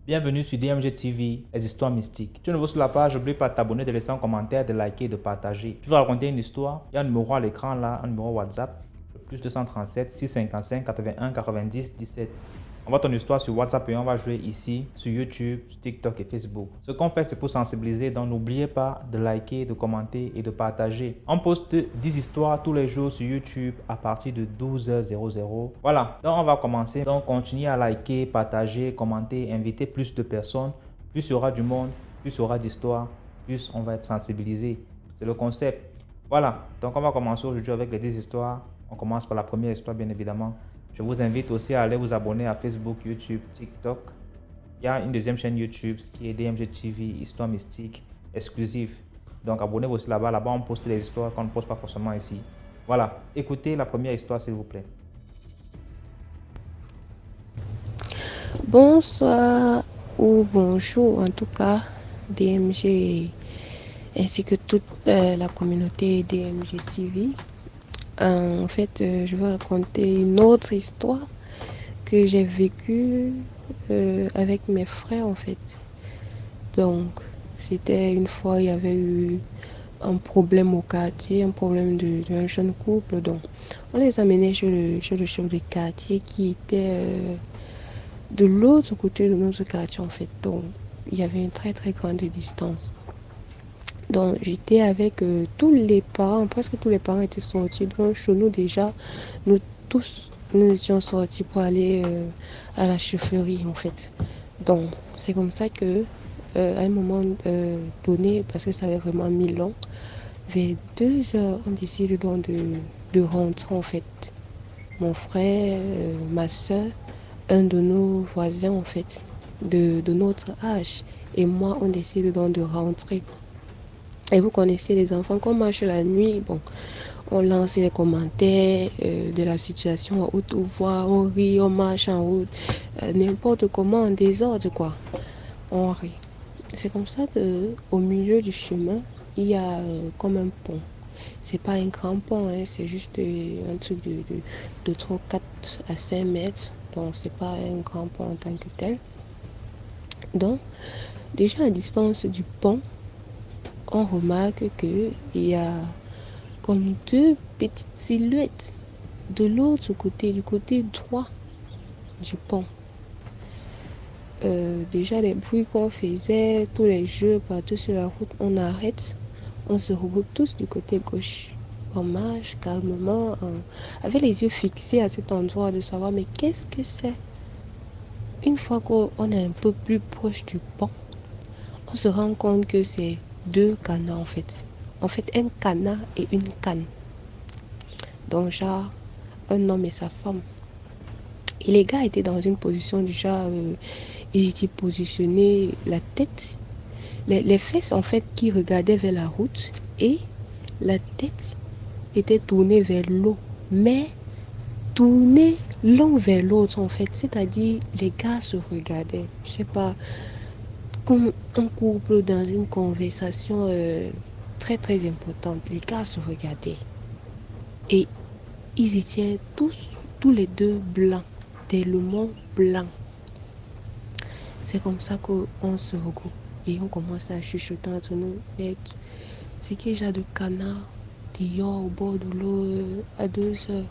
Bienvenue sur DMG TV, les histoires mystiques. Si tu es nouveau sur la page, n'oublie pas de t'abonner, de laisser un commentaire, de liker et de partager. Tu vas raconter une histoire, il y a un numéro à l'écran là, un numéro WhatsApp, le plus 237 655 81 90 17. Envoie ton histoire sur WhatsApp et on va jouer ici, sur YouTube, sur TikTok et Facebook. Ce qu'on fait, c'est pour sensibiliser, donc n'oubliez pas de liker, de commenter et de partager. On poste 10 histoires tous les jours sur YouTube à partir de 12h00. Voilà, donc on va commencer. Donc continuez à liker, partager, commenter, inviter plus de personnes. Plus il y aura du monde, plus il y aura d'histoires, plus on va être sensibilisé. C'est le concept. Voilà, donc on va commencer aujourd'hui avec les 10 histoires. On commence par la première histoire, bien évidemment. Je vous invite aussi à aller vous abonner à Facebook, YouTube, TikTok. Il y a une deuxième chaîne YouTube qui est DMG TV, Histoire Mystique, exclusive. Donc abonnez-vous aussi là-bas. Là-bas, on poste les histoires qu'on ne poste pas forcément ici. Voilà, écoutez la première histoire s'il vous plaît. Bonsoir ou bonjour en tout cas DMG ainsi que toute la communauté DMG TV. En fait, je vais raconter une autre histoire que j'ai vécue avec mes frères en fait. Donc, c'était une fois, il y avait eu un problème au quartier, un problème d'un jeune couple. Donc, on les amenait chez le chef de quartier qui était de l'autre côté de notre quartier en fait. Donc, il y avait une très très grande distance. Donc, j'étais avec tous les parents, presque tous les parents étaient sortis. Donc, chez nous déjà, nous tous, nous étions sortis pour aller à la chaufferie en fait. Donc, c'est comme ça que, à un moment donné, parce que ça avait vraiment mis long, vers 2h, on décide donc de rentrer en fait. Mon frère, ma soeur, un de nos voisins en fait, de notre âge, et moi, on décide donc de rentrer. Et vous connaissez les enfants, quand on marche la nuit, bon, on lance les commentaires de la situation à haute voix, on rit, on marche en route, n'importe comment, en désordre quoi, on rit. C'est comme ça qu'au milieu du chemin, il y a comme un pont. C'est pas un grand pont, hein, c'est juste un truc de 3, 4 à 5 mètres. Donc, c'est pas un grand pont en tant que tel. Donc, déjà à distance du pont, on remarque qu'il y a comme deux petites silhouettes de l'autre côté, du côté droit du pont. Déjà, les bruits qu'on faisait, tous les jeux partout sur la route, on arrête. On se regroupe tous du côté gauche. On marche calmement, avec les yeux fixés à cet endroit de savoir mais qu'est-ce que c'est. Une fois qu'on est un peu plus proche du pont, on se rend compte que c'est deux canards en fait. En fait, un canard et une canne. Donc genre, un homme et sa femme. Et les gars étaient dans une position du genre, ils étaient positionnés la tête, les fesses en fait qui regardaient vers la route et la tête était tournée vers l'eau, mais tournée l'un vers l'autre en fait, c'est-à-dire les gars se regardaient, je sais pas, comme un couple dans une conversation très très importante, les gars se regardaient et ils étaient tous les deux blancs, tellement blancs. C'est comme ça qu'on se regroupe et on commence à chuchoter entre nous, mais c'est qu'il y a de canards dehors au bord de l'eau à 2h.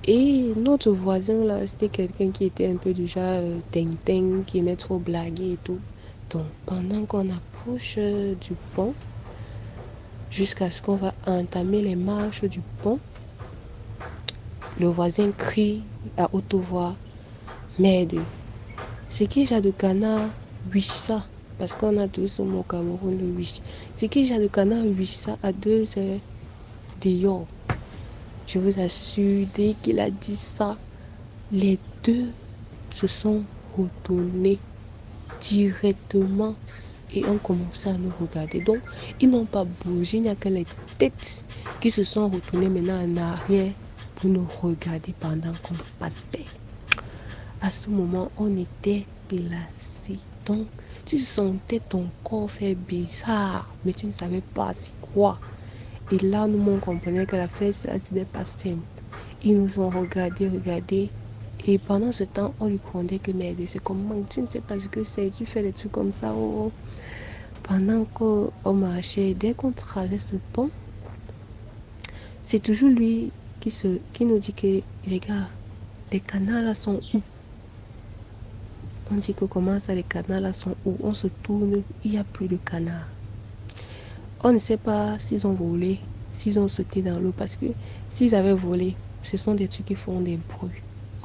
Et notre voisin là, c'était quelqu'un qui était un peu du genre ting-ting, qui aimait trop blaguer et tout. Donc pendant qu'on approche du pont, jusqu'à ce qu'on va entamer les marches du pont, le voisin crie à haute voix, merde, c'est qu'il y a de canard 800, parce qu'on a tous au Cameroun le 8. C'est qu'il y a de canard 800 à 2h dehors. Je vous assure, dès qu'il a dit ça, les deux se sont retournés directement et ont commencé à nous regarder. Donc, ils n'ont pas bougé, il n'y a que les têtes qui se sont retournées maintenant en arrière pour nous regarder pendant qu'on passait. À ce moment, on était glacés. Donc, tu sentais ton corps faire bizarre, mais tu ne savais pas c'est quoi. Et là, nous, on comprenait que la fête, ça, c'était pas simple. Ils nous ont regardé. Et pendant ce temps, on lui grondait que merde, c'est comment, tu ne sais pas ce que c'est, tu fais des trucs comme ça. Oh. Pendant qu'on marchait, dès qu'on traverse le pont, c'est toujours lui qui nous dit que les gars, les canards là sont où? On dit que comment ça, les canards là sont où? On se tourne, il n'y a plus de canards. On ne sait pas s'ils ont volé, s'ils ont sauté dans l'eau, parce que s'ils avaient volé, ce sont des trucs qui font des bruits.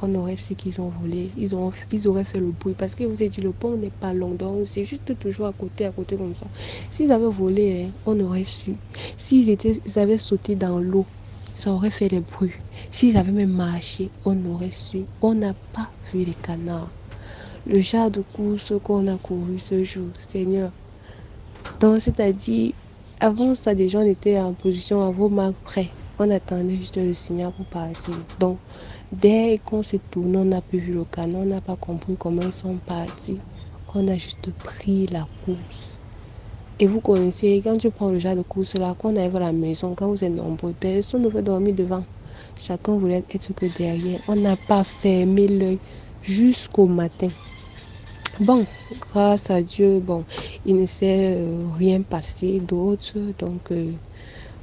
On aurait su qu'ils ont volé, ils auraient fait le bruit, parce que vous avez dit le pont n'est pas long, donc c'est juste toujours à côté comme ça. S'ils avaient volé, on aurait su. Ils avaient sauté dans l'eau, ça aurait fait des bruits. S'ils avaient même marché, on aurait su. On n'a pas vu les canards. Le genre de course qu'on a couru ce jour, Seigneur. Donc, c'est-à-dire, avant ça, déjà, on était en position à vos marques près. On attendait juste le signal pour partir. Donc, dès qu'on se tourne, on n'a plus vu le canard, on n'a pas compris comment ils sont partis. On a juste pris la course. Et vous connaissez, quand tu prends le genre de course là, quand on arrive à la maison, quand vous êtes nombreux, personne ne veut dormir devant. Chacun voulait être que derrière. On n'a pas fermé l'œil jusqu'au matin. Bon, grâce à Dieu, bon, il ne s'est rien passé d'autre. Donc,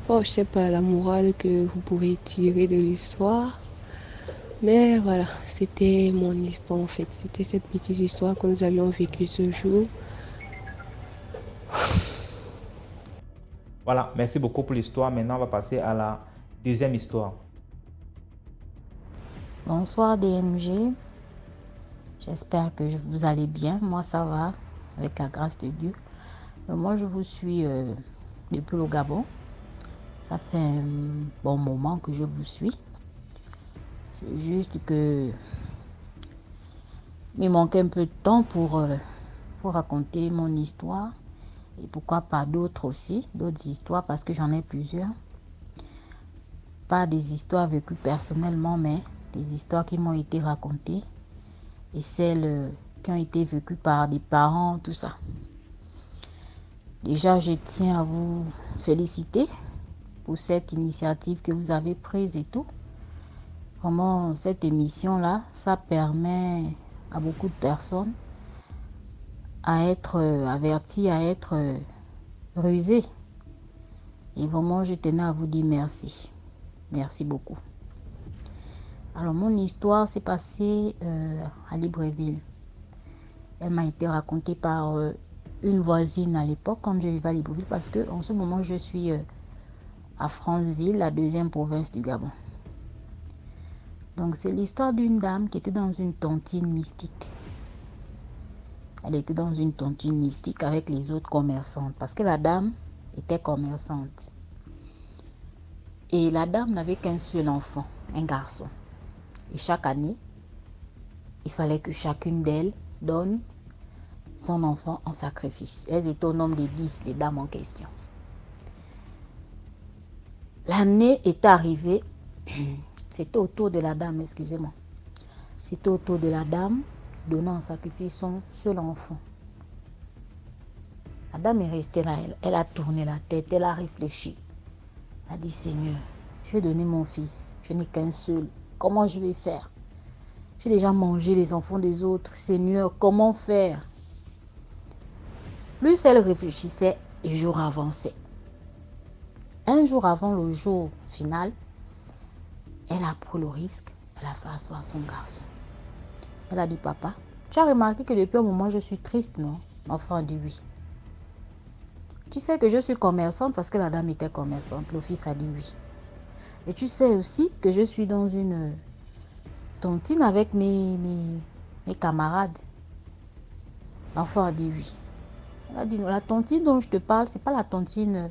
bon, je sais pas la morale que vous pouvez tirer de l'histoire. Mais voilà, c'était mon histoire en fait. C'était cette petite histoire que nous avions vécue ce jour. Voilà, merci beaucoup pour l'histoire. Maintenant, on va passer à la deuxième histoire. Bonsoir DMG. J'espère que vous allez bien. Moi, ça va, avec la grâce de Dieu. Moi, je vous suis depuis le Gabon. Ça fait un bon moment que je vous suis. C'est juste que il manque un peu de temps pour raconter mon histoire. Et pourquoi pas d'autres aussi, d'autres histoires, parce que j'en ai plusieurs. Pas des histoires vécues personnellement, mais des histoires qui m'ont été racontées. Et celles qui ont été vécues par des parents, tout ça. Déjà, je tiens à vous féliciter pour cette initiative que vous avez prise et tout. Vraiment, cette émission-là, ça permet à beaucoup de personnes à être averties, à être rusées. Et vraiment, je tenais à vous dire merci. Merci beaucoup. Alors, mon histoire s'est passée à Libreville. Elle m'a été racontée par une voisine à l'époque, quand je vivais à Libreville, parce qu'en ce moment, je suis à Franceville, la deuxième province du Gabon. Donc, c'est l'histoire d'une dame qui était dans une tontine mystique. Elle était dans une tontine mystique avec les autres commerçantes, parce que la dame était commerçante. Et la dame n'avait qu'un seul enfant, un garçon. Et chaque année, il fallait que chacune d'elles donne son enfant en sacrifice. Elles étaient au nombre de 10, les dames en question. L'année est arrivée, c'était au tour de la dame, excusez-moi. C'était au tour de la dame donnant en sacrifice son seul enfant. La dame est restée là, elle a tourné la tête, elle a réfléchi. Elle a dit, Seigneur, je vais donner mon fils, je n'ai qu'un seul. Comment je vais faire? J'ai déjà mangé les enfants des autres. Seigneur, comment faire? Plus elle réfléchissait, les jours avançaient. Un jour avant le jour final, elle a pris le risque, elle a fait asseoir son garçon. Elle a dit, papa, tu as remarqué que depuis un moment je suis triste, non? L'enfant a dit oui. Tu sais que je suis commerçante parce que la dame était commerçante. Le fils a dit oui. Et tu sais aussi que je suis dans une tontine avec mes camarades. L'enfant a dit oui. Elle a dit, la tontine dont je te parle, c'est pas la tontine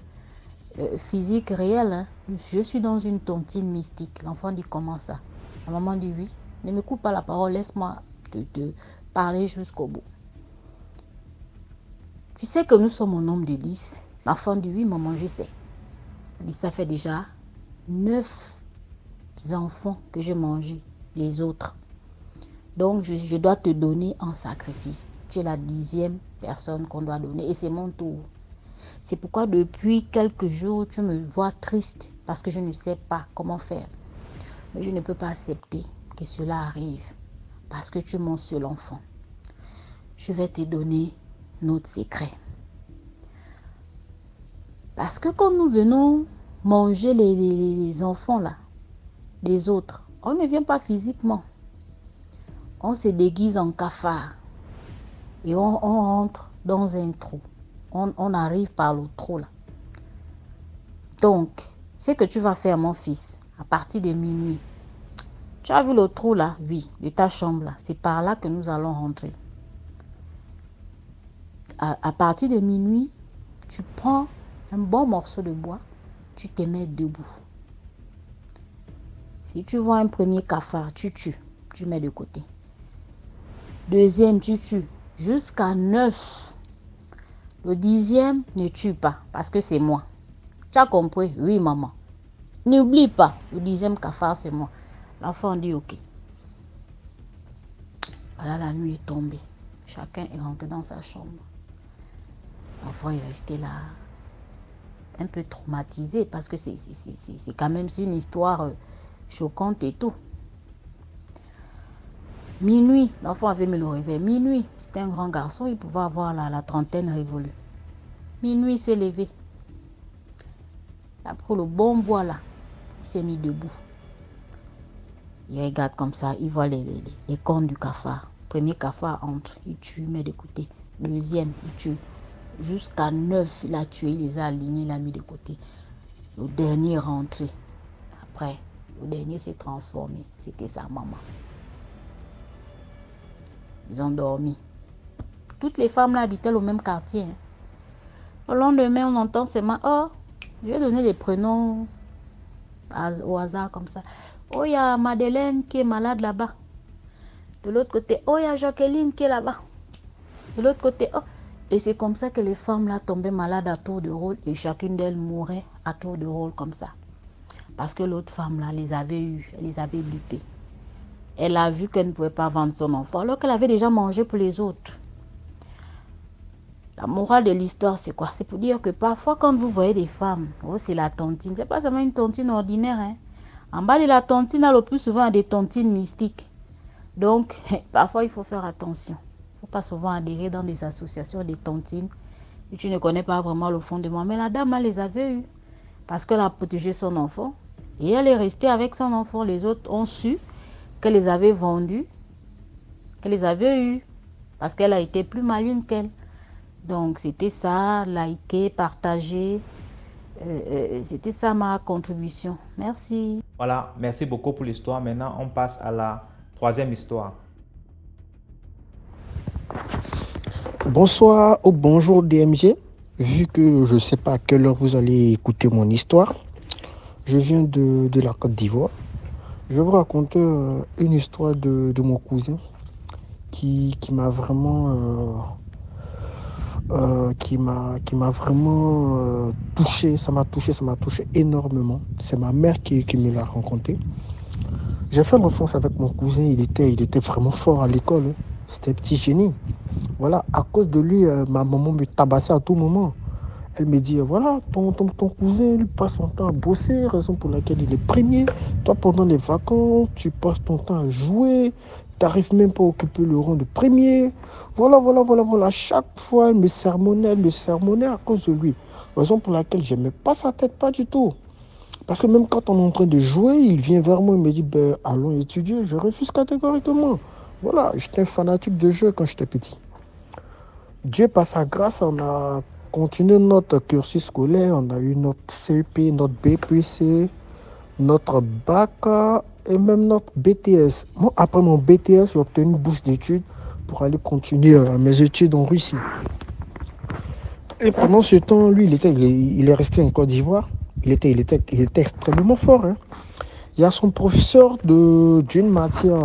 physique réelle. Hein. Je suis dans une tontine mystique. L'enfant dit, comment ça? La maman dit oui. Ne me coupe pas la parole, laisse-moi te parler jusqu'au bout. Tu sais que nous sommes au nombre de 10. L'enfant dit oui, maman, je sais. Elle dit, ça fait déjà 9 enfants que j'ai mangé, les autres. Donc, je dois te donner en sacrifice. Tu es la 10e personne qu'on doit donner et c'est mon tour. C'est pourquoi depuis quelques jours, tu me vois triste parce que je ne sais pas comment faire. Mais je ne peux pas accepter que cela arrive parce que tu es mon seul enfant. Je vais te donner notre secret. Parce que quand nous venons manger les enfants là, les autres, on ne vient pas physiquement. On se déguise en cafard et on rentre dans un trou. On arrive par le trou là. Donc, ce que tu vas faire, mon fils, à partir de minuit, tu as vu le trou là? Oui, de ta chambre là. C'est par là que nous allons rentrer. À partir de minuit, tu prends un bon morceau de bois, tu te mets debout. Si tu vois un premier cafard, tu tues, tu mets de côté. Deuxième, tu tues jusqu'à 9. Le 10e, ne tue pas parce que c'est moi. Tu as compris? Oui, maman. N'oublie pas, le 10e cafard, c'est moi. L'enfant dit ok. Voilà, la nuit est tombée. Chacun est rentré dans sa chambre. L'enfant est resté là, un peu traumatisé parce que c'est quand même une histoire choquante et tout. Minuit, l'enfant avait mis le réveil. Minuit, c'était un grand garçon, il pouvait avoir la trentaine révolue. Minuit, il s'est levé. Il a pris le bon bois là, il s'est mis debout. Il regarde comme ça, il voit les cornes du cafard. Premier cafard entre, il tue, met de côté. Deuxième, il tue. Jusqu'à 9, il a tué, il les a alignés, il a mis de côté. Le dernier est rentré. Après, le dernier s'est transformé. C'était sa maman. Ils ont dormi. Toutes les femmes là habitaient au même quartier. Au lendemain, on entend seulement, oh, je vais donner les prénoms au hasard comme ça. Oh, il y a Madeleine qui est malade là-bas. De l'autre côté, oh, il y a Jacqueline qui est là-bas. De l'autre côté, oh. Et c'est comme ça que les femmes là tombaient malades à tour de rôle et chacune d'elles mourait à tour de rôle comme ça. Parce que l'autre femme là les avait eues, elle les avait dupées. Elle a vu qu'elle ne pouvait pas vendre son enfant alors qu'elle avait déjà mangé pour les autres. La morale de l'histoire, c'est quoi? C'est pour dire que parfois, quand vous voyez des femmes, oh, c'est la tontine. C'est pas seulement une tontine ordinaire. Hein. En bas de la tontine, le plus souvent, il y a des tontines mystiques. Donc, parfois, il faut faire attention. Il ne faut pas souvent adhérer dans des associations des tontines. Et tu ne connais pas vraiment le fondement. Mais la dame, elle les avait eues. Parce qu'elle a protégé son enfant. Et elle est restée avec son enfant. Les autres ont su qu'elle les avait vendus, qu'elle les avait eues. Parce qu'elle a été plus maligne qu'elle. Donc, c'était ça, liker, partager. C'était ça ma contribution. Merci. Voilà, merci beaucoup pour l'histoire. Maintenant, on passe à la troisième histoire. Bonsoir ou bonjour DMG. Vu que je ne sais pas à quelle heure vous allez écouter mon histoire, je viens de la Côte d'Ivoire. Je vais vous raconter une histoire de mon cousin qui m'a vraiment touché. Ça m'a touché énormément. C'est ma mère qui me l'a raconté. J'ai fait l'enfance avec mon cousin. Il était vraiment fort à l'école. Hein. C'était un petit génie. Voilà, à cause de lui, ma maman me tabassait à tout moment. Elle me dit, voilà, ton cousin, lui passe son temps à bosser, raison pour laquelle il est premier. Toi, pendant les vacances, tu passes ton temps à jouer. Tu n'arrives même pas à occuper le rang de premier. Voilà. Chaque fois, elle me sermonnait à cause de lui. Raison pour laquelle je n'aimais pas sa tête, pas du tout. Parce que même quand on est en train de jouer, il vient vers moi et me dit, ben, allons étudier. Je refuse catégoriquement. Voilà, j'étais un fanatique de jeu quand j'étais petit. Dieu, par sa grâce, on a continué notre cursus scolaire. On a eu notre CEP, notre BPC, notre bac et même notre BTS. Moi, après mon BTS, j'ai obtenu une bourse d'études pour aller continuer mes études en Russie. Et pendant ce temps, lui, il est resté en Côte d'Ivoire. Il était extrêmement fort. Hein. Il y a son professeur d'une matière,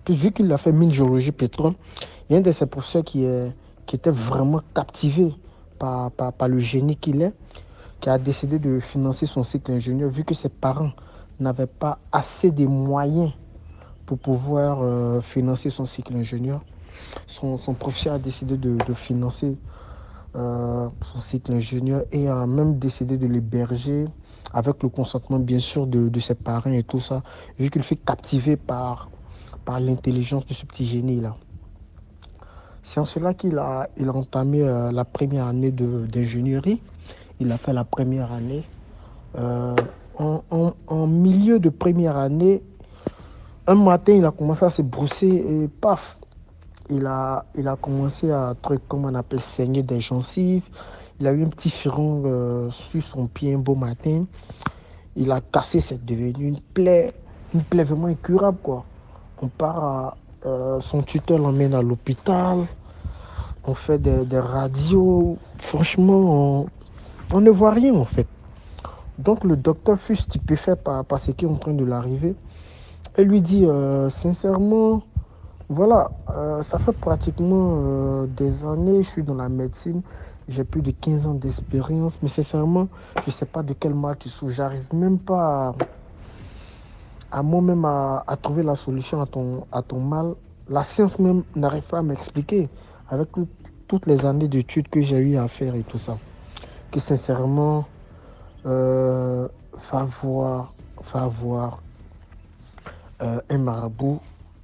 vu qu'il a fait mine, géologie, pétrole, il y a un de ses professeurs qui était vraiment captivé par le génie qu'il est, qui a décidé de financer son cycle ingénieur, vu que ses parents n'avaient pas assez de moyens pour pouvoir financer son cycle ingénieur. Son professeur a décidé de financer son cycle ingénieur et a même décidé de l'héberger avec le consentement bien sûr de ses parents et tout ça, vu qu'il fut captivé par l'intelligence de ce petit génie-là. C'est en cela il a entamé la première année d'ingénierie. Il a fait la première année. Euh, en milieu de première année, un matin, il a commencé à se brosser et paf, il a commencé à truc, comme on appelle, saigner des gencives. Il a eu un petit furon sur son pied un beau matin. Il a cassé, c'est devenu une plaie vraiment incurable, quoi. On part son tuteur l'emmène à l'hôpital. On fait des radios. Franchement, on ne voit rien, en fait. Donc, le docteur fut stupéfait par ce qui est en train de l'arriver. Et lui dit, sincèrement, voilà, ça fait pratiquement des années, je suis dans la médecine, j'ai plus de 15 ans d'expérience, mais sincèrement, je ne sais pas de quel mal tu souffres. J'arrive même pas à moi-même à trouver la solution à ton mal. La science même n'arrive pas à m'expliquer avec toutes les années d'études que j'ai eu à faire et tout ça. Que sincèrement, euh, va voir, va voir un marabout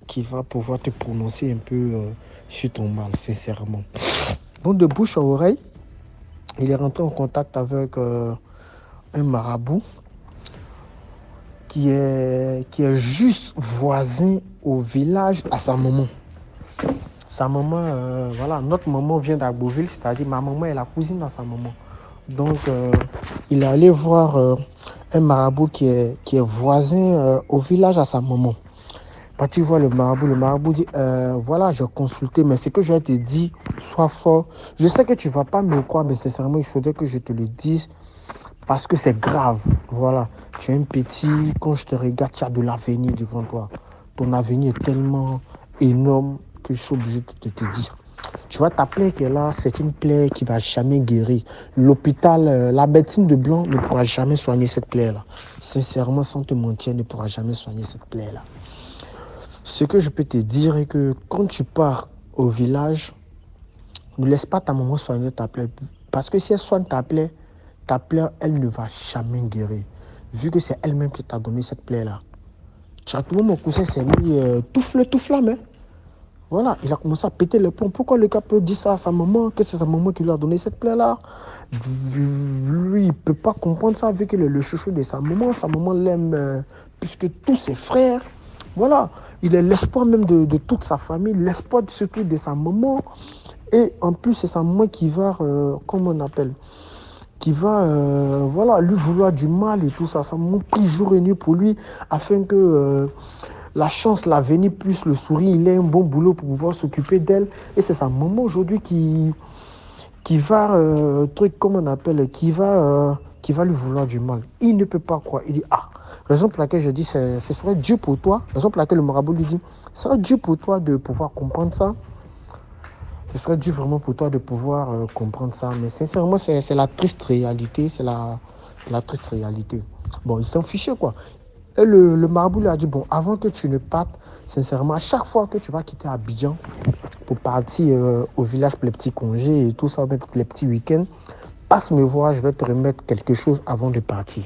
qui va pouvoir te prononcer un peu sur ton mal, sincèrement. Donc de bouche à oreille, il est rentré en contact avec un marabout qui est juste voisin au village à sa maman. Sa maman, voilà, notre maman vient d'Agboville, c'est-à-dire ma maman est la cousine à sa maman. Donc il est allé voir un marabout qui est voisin au village à sa maman. Quand tu vois le marabout dit, voilà, j'ai consulté, mais ce que je te dis, sois fort. Je sais que tu ne vas pas me croire, mais sincèrement, il faudrait que je te le dise parce que c'est grave. Voilà, tu es un petit, quand je te regarde, tu as de l'avenir devant toi. Ton avenir est tellement énorme que je suis obligé de te dire. Tu vois, ta plaie qui est là, c'est une plaie qui ne va jamais guérir. L'hôpital, la médecine de blanc ne pourra jamais soigner cette plaie-là. Sincèrement, sans te mentir, ne pourra jamais soigner cette plaie-là. Ce que je peux te dire est que quand tu pars au village, ne laisse pas ta maman soigner ta plaie. Parce que si elle soigne ta plaie, elle ne va jamais guérir. Vu que c'est elle-même qui t'a donné cette plaie-là. Tu as trouvé mon cousin s'est mis tout flamme. Hein? Voilà, il a commencé à péter les plombs. Pourquoi le gars peut dire ça à sa maman, que c'est sa maman qui lui a donné cette plaie-là? Lui, il ne peut pas comprendre ça vu qu'il est le chouchou de sa maman. Sa maman l'aime plus que tous ses frères. Voilà, il est l'espoir même de toute sa famille, l'espoir surtout de sa maman. Et en plus, c'est sa maman qui va, comment on appelle, qui va voilà, lui vouloir du mal et tout ça. Sa maman prie jour et nuit pour lui afin que la chance, l'avenir plus le sourire, il ait un bon boulot pour pouvoir s'occuper d'elle. Et c'est sa maman aujourd'hui qui va, truc comme on appelle, qui va lui vouloir du mal. Il ne peut pas croire. Il dit, ah, raison pour laquelle je dis, ce serait Dieu pour toi. Raison pour laquelle le marabout lui dit, ce serait Dieu pour toi de pouvoir comprendre ça. Ce serait Dieu vraiment pour toi de pouvoir comprendre ça. Mais sincèrement, c'est la triste réalité. C'est la triste réalité. Bon, il s'en fichait, quoi. Et le marabout lui a dit, bon, avant que tu ne partes, sincèrement, à chaque fois que tu vas quitter Abidjan pour partir au village pour les petits congés et tout ça, même les petits week-ends, passe me voir, je vais te remettre quelque chose avant de partir.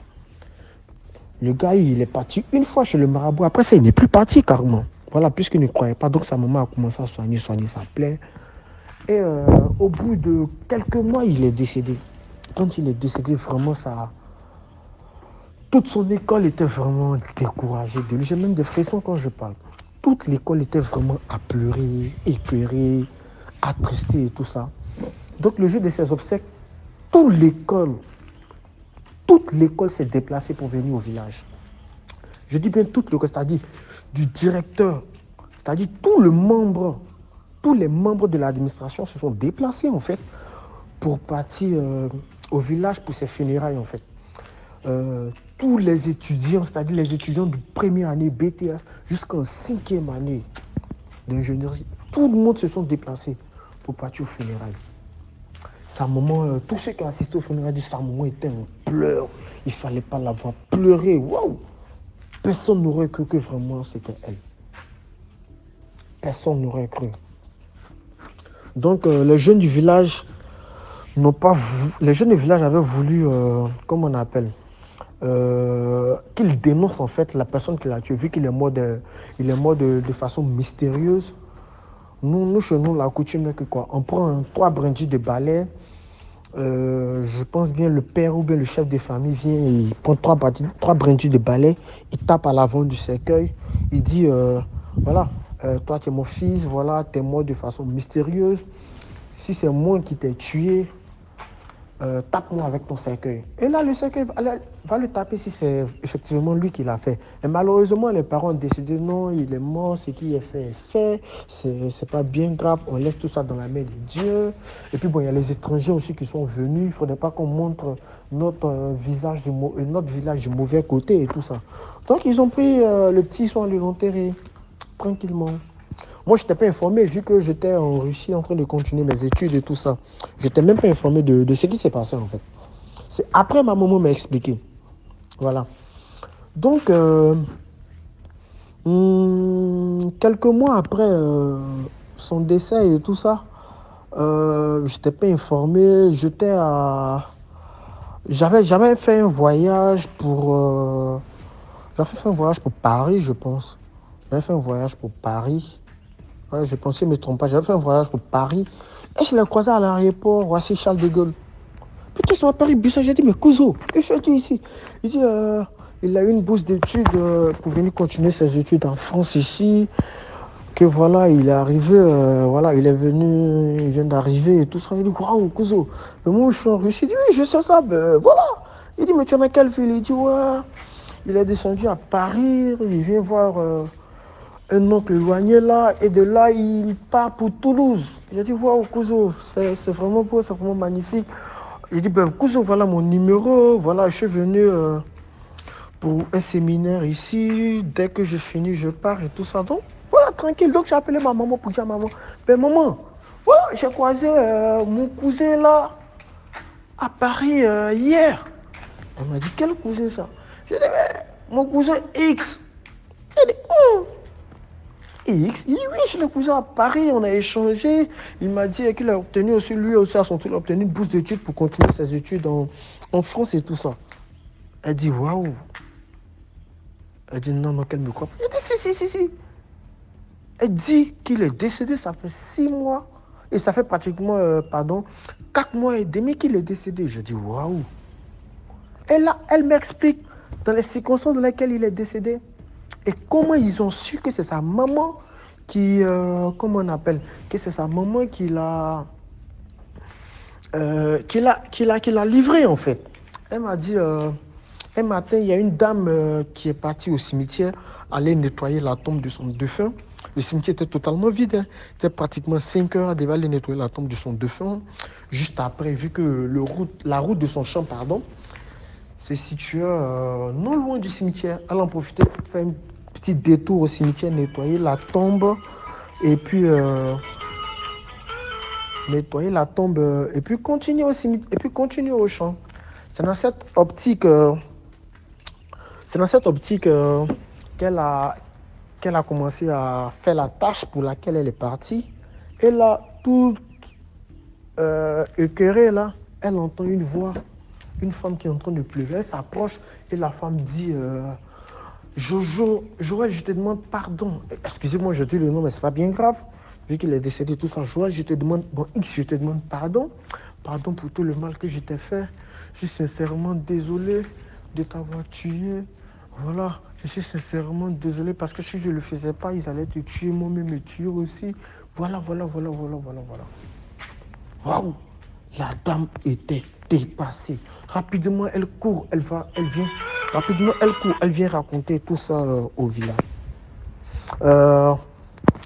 Le gars, il est parti une fois chez le marabout. Après ça, il n'est plus parti carrément. Voilà, puisqu'il ne croyait pas. Donc sa maman a commencé à soigner sa plaie. Et au bout de quelques mois, il est décédé. Quand il est décédé, vraiment, ça... Toute son école était vraiment découragée de lui. J'ai même des frissons quand je parle. Toute l'école était vraiment à pleurer, écœurée, attristée et tout ça. Donc le jour de ses obsèques, toute l'école s'est déplacée pour venir au village. Je dis bien toute l'école, c'est-à-dire du directeur, c'est-à-dire tous les membres de l'administration se sont déplacés en fait pour partir au village pour ses funérailles en fait. Tous les étudiants, c'est-à-dire les étudiants de première année BTS jusqu'en 5e année d'ingénierie, tout le monde se sont déplacés pour partir aux funérailles. Sa maman, tous ceux qui ont assisté aux funérailles disent que sa maman était en pleurs. Il ne fallait pas la voir pleurer. Waouh! Personne n'aurait cru que vraiment c'était elle. Personne n'aurait cru. Donc les jeunes du village n'ont pas les jeunes du village avaient voulu, comment on appelle, qu'il dénonce en fait la personne qui l'a tué, vu qu'il est mort de façon mystérieuse. Nous, chez nous, la coutume est que quoi, on prend 3 brindilles de balai. Je pense bien le père ou bien le chef de famille vient, il prend 3 brindilles de balai, il tape à l'avant du cercueil, il dit voilà, toi tu es mon fils, voilà, tu es mort de façon mystérieuse. Si c'est moi qui t'ai tué, tape-moi avec ton cercueil. Et là, le cercueil va le taper si c'est effectivement lui qui l'a fait. Et malheureusement, les parents ont décidé non, il est mort, ce qui est fait, c'est pas bien grave, on laisse tout ça dans la main de Dieu. Et puis bon, il y a les étrangers aussi qui sont venus, il ne faudrait pas qu'on montre notre village du mauvais côté et tout ça. Donc ils ont pris le petit, ils sont allés l'enterrer tranquillement. Moi, je n'étais pas informé, vu que j'étais en Russie en train de continuer mes études et tout ça. Je n'étais même pas informé de ce qui s'est passé, en fait. C'est après ma maman m'a expliqué. Voilà. Donc, quelques mois après son décès et tout ça, je n'étais pas informé. J'avais fait un voyage pour... j'avais fait un voyage pour Paris, je pense. J'avais fait un voyage pour Paris. Ouais, je pensais, ne me trompe pas, j'avais fait un voyage pour Paris. Et je l'ai croisé à l'aéroport, voici Charles de Gaulle. Putain, ils sont à Paris, Bussa. J'ai dit, mais Couso, que fais-tu ici? Il dit, il a eu une bourse d'études pour venir continuer ses études en France ici. Que voilà, il est arrivé, voilà, il est venu, il vient d'arriver et tout ça. Il dit, waouh, Couso. Mais moi, je suis en Russie. Il dit, oui, je sais ça, ben voilà. Il dit, mais tu es dans quelle ville? Il dit, ouais. Il est descendu à Paris, il vient voir un oncle éloigné là, et de là, il part pour Toulouse. J'ai dit, waouh, Couso, c'est vraiment beau, c'est vraiment magnifique. Il dit, ben, Couso, voilà mon numéro, voilà, je suis venu pour un séminaire ici, dès que je finis, je pars et tout ça. Donc, voilà, tranquille. Donc, j'ai appelé ma maman pour dire à maman, ben, maman, voilà, j'ai croisé mon cousin là, à Paris hier. Elle m'a dit, quel cousin ça? J'ai dit, ben, mon cousin X. Elle dit, X, il dit oui, je l'ai cousin à Paris, on a échangé. Il m'a dit qu'il a obtenu aussi, lui aussi à son tour, il a obtenu une bourse d'études pour continuer ses études en France et tout ça. Elle dit waouh. Elle dit non, qu'elle me croit pas. Elle dit si. Elle dit qu'il est décédé, ça fait 6 mois. Et ça fait pratiquement, 4 mois et demi qu'il est décédé. Je dis waouh. Et là, elle m'explique dans les circonstances dans lesquelles il est décédé. Et comment ils ont su que c'est sa maman qui, comment on appelle, que c'est sa maman qui l'a livré en fait. Elle m'a dit, un matin, il y a une dame qui est partie au cimetière, aller nettoyer la tombe de son défunt. Le cimetière était totalement vide, hein. C'était pratiquement 5 heures, elle devait aller nettoyer la tombe de son défunt. Juste après, vu que la route de son champ, c'est situé non loin du cimetière. Elle en profitait pour faire un petit détour au cimetière, nettoyer la tombe et puis et puis continuer au cimetière et puis continuer au champ. C'est dans cette optique qu'elle a commencé à faire la tâche pour laquelle elle est partie. Et là, toute écœurée là, elle entend une voix. Une femme qui est en train de pleurer, elle s'approche et la femme dit Jojo, Joël, je te demande pardon. Excusez-moi, je dis le nom, mais c'est pas bien grave. Vu qu'il est décédé, tout ça, Joël, je te demande, X, je te demande pardon. Pardon pour tout le mal que je t'ai fait. Je suis sincèrement désolé de t'avoir tué. Voilà, je suis sincèrement désolé parce que si je ne le faisais pas, ils allaient te tuer, moi-même me tuer aussi. Voilà. Waouh! La dame était dépassée. Rapidement, elle court, elle vient. Rapidement, elle court, elle vient raconter tout ça au village.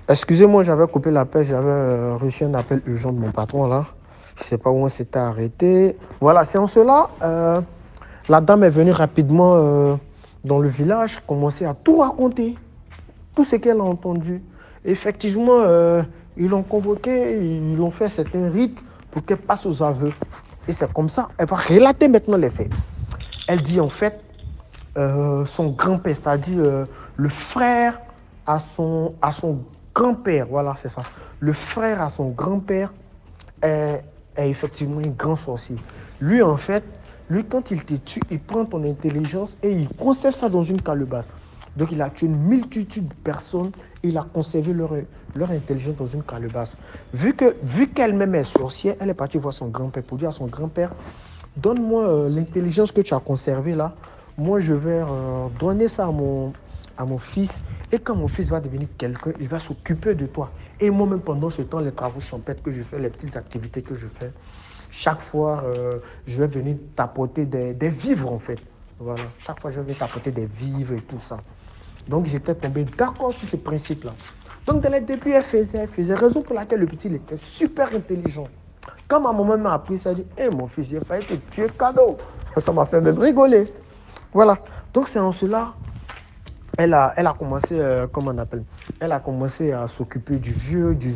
Excusez-moi, j'avais coupé l'appel, j'avais reçu un appel urgent de mon patron là. Je ne sais pas où on s'était arrêté. Voilà, c'est en cela. La dame est venue rapidement dans le village, commencer à tout raconter, tout ce qu'elle a entendu. Effectivement, ils l'ont convoquée, ils l'ont fait certains rites pour qu'elle passe aux aveux. Et c'est comme ça, elle va relater maintenant les faits. Elle dit en fait, son grand-père, c'est-à-dire le frère à son grand-père, voilà, c'est ça. Le frère à son grand-père est effectivement un grand sorcier. Lui, en fait, Lui, quand il te tue, il prend ton intelligence et il conserve ça dans une calebasse. Donc, il a tué une multitude de personnes et il a conservé leur intelligence dans une calebasse. Vu qu'elle-même est sorcière, elle est partie voir son grand-père pour dire à son grand-père, donne-moi l'intelligence que tu as conservée là. Moi, je vais donner ça à mon fils. Et quand mon fils va devenir quelqu'un, il va s'occuper de toi. Et moi-même, pendant ce temps, les travaux champêtres que je fais, les petites activités que je fais, chaque fois, je vais venir t'apporter des vivres, en fait. Voilà. Chaque fois, je vais venir t'apporter des vivres et tout ça. Donc, j'étais tombé d'accord sur ce principe-là. Donc, dès le début, elle faisait. Raison pour laquelle le petit, il était super intelligent. Quand ma maman m'a appris ça, elle dit, hé, mon fils, j'ai failli te tuer cadeau. Ça m'a fait même rigoler. Voilà. Donc, c'est en cela, elle a commencé, comment on appelle, elle a commencé à s'occuper du vieux. Du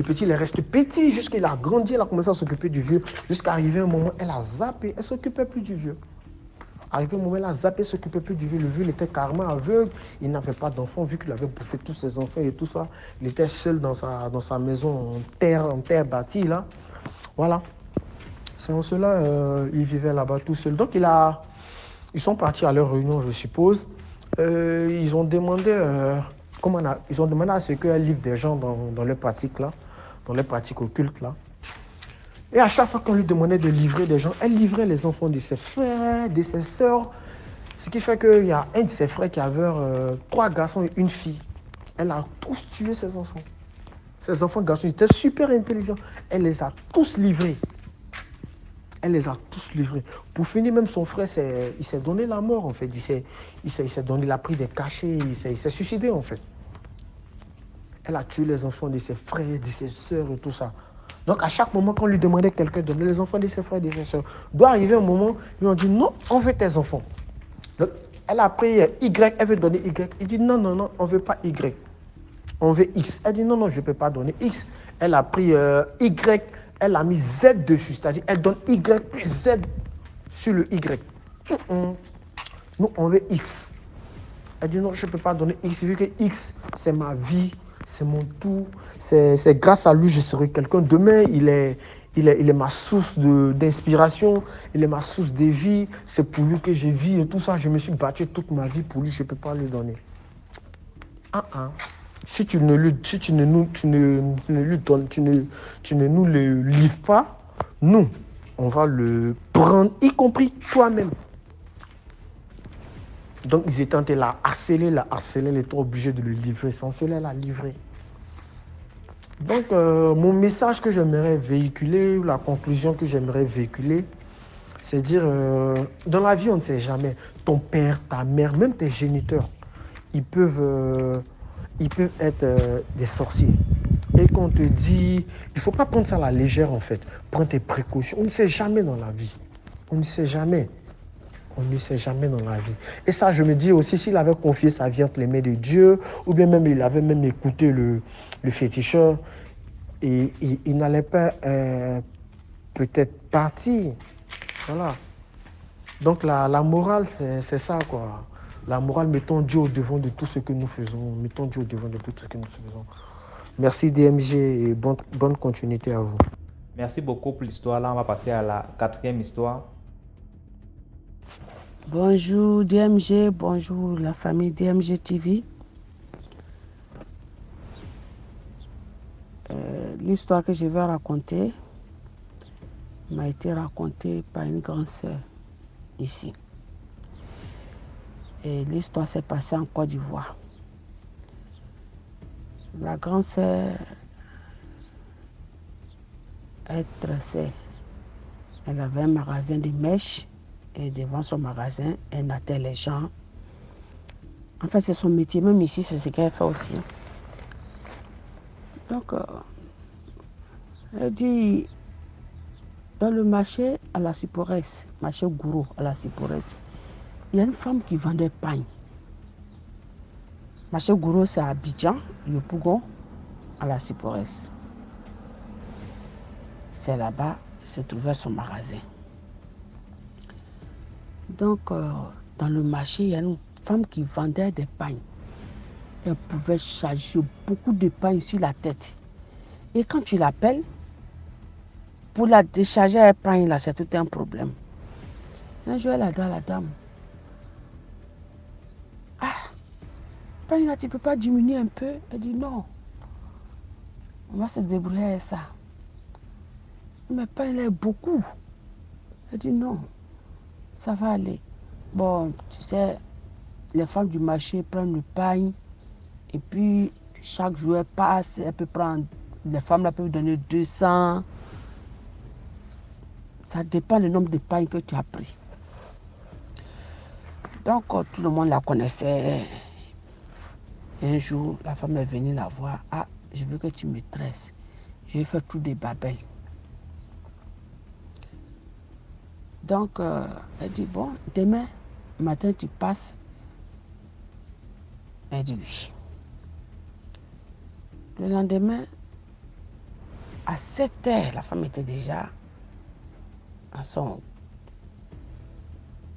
petit, il reste petit jusqu'il a grandi. Elle a commencé à s'occuper du vieux. Jusqu'à arriver un moment, elle a zappé. Elle ne s'occupait plus du vieux. Arrivé un moment, elle a zappé, s'occupait plus du vieux. Le vieux, il était carrément aveugle. Il n'avait pas d'enfants, vu qu'il avait bouffé tous ses enfants et tout ça. Il était seul dans sa maison en terre bâtie, là. Voilà. C'est en cela, il vivait là-bas tout seul. Donc, ils sont partis à leur réunion, je suppose. Ils ont demandé, ils ont demandé à ce qu'elle livre des gens dans les pratiques, là, dans les pratiques occultes, là. Et à chaque fois qu'on lui demandait de livrer des gens, elle livrait les enfants de ses frères, de ses sœurs. Ce qui fait qu'il y a un de ses frères qui avait 3 garçons et une fille. Elle a tous tué ses enfants. Ses enfants garçons étaient super intelligents. Elle les a tous livrés. Pour finir, même son frère, il s'est donné la mort, en fait. Il a pris des cachets, il s'est suicidé, en fait. Elle a tué les enfants de ses frères, de ses sœurs et tout ça. Donc, à chaque moment, quand on lui demandait quelqu'un de donner les enfants de ses frères et de ses sœurs, doit arriver un moment, ils ont dit non, on veut tes enfants. Donc, elle a pris Y, elle veut donner Y. Il dit non, on ne veut pas Y. On veut X. Elle dit non, je ne peux pas donner X. Elle a pris Y, elle a mis Z dessus, c'est-à-dire elle donne Y plus Z sur le Y. Nous, on veut X. Elle dit non, je ne peux pas donner X, vu que X, c'est ma vie. C'est mon tout. C'est grâce à lui, je serai quelqu'un. Demain, il est ma source d'inspiration. Il est ma source de vie. C'est pour lui que je vis et tout ça. Je me suis battu toute ma vie pour lui. Je ne peux pas lui donner. Si tu ne nous le livres pas, nous, on va le prendre, y compris toi-même. Donc, ils étaient en train de la harceler, elle était obligée de le livrer. Sans cela, elle a livré. Donc, mon message que j'aimerais véhiculer, ou la conclusion que j'aimerais véhiculer, c'est dire, dans la vie, on ne sait jamais. Ton père, ta mère, même tes géniteurs, ils peuvent être des sorciers. Et qu'on te dit, il ne faut pas prendre ça à la légère, en fait. Prends tes précautions. On ne sait jamais dans la vie. On ne sait jamais dans la vie. Et ça, je me dis aussi, s'il avait confié sa vie entre les mains de Dieu, ou bien même il avait même écouté le féticheur, et il n'allait pas peut-être partir. Voilà. Donc la morale, c'est ça, quoi. La morale, mettons Dieu au devant de tout ce que nous faisons. Merci DMG et bonne continuité à vous. Merci beaucoup pour l'histoire. Là, on va passer à la 4e histoire. Bonjour DMG, bonjour la famille DMG TV. L'histoire que je vais raconter m'a été racontée par une grande sœur ici. Et l'histoire s'est passée en Côte d'Ivoire. La grande sœur est tressée. Elle avait un magasin de mèches. Et devant son magasin, elle nattait les gens. En fait, c'est son métier. Même ici, c'est ce qu'elle fait aussi. Donc, elle dit, dans le marché à la Cyporès, marché Gourou à la Cyporès, il y a une femme qui vendait pain. Marché Gourou, c'est à Abidjan, le Pougon, à la Cyporès. C'est là-bas, se trouvait son magasin. Donc, dans le marché, il y a une femme qui vendait des pains. Elle pouvait charger beaucoup de pain sur la tête. Et quand tu l'appelles, pour la décharger un pain, là, c'est tout un problème. Un jour, elle a dit à la dame, ah, Pain, tu ne peux pas diminuer un peu? Elle dit non. On va se débrouiller avec ça. Mais Pain, il est beaucoup. Elle dit non, ça va aller. Bon, tu sais, les femmes du marché prennent le pain et puis chaque jour elle passe, elle peut prendre, les femmes là peuvent donner 200. Ça dépend du nombre de pains que tu as pris. Donc tout le monde la connaissait. Et un jour, la femme est venue la voir. Ah, je veux que tu me tresses. Je vais faire tout des babelles. Donc, elle dit, bon, demain matin, tu passes. Elle dit oui. Le lendemain, à 7h, la femme était déjà à son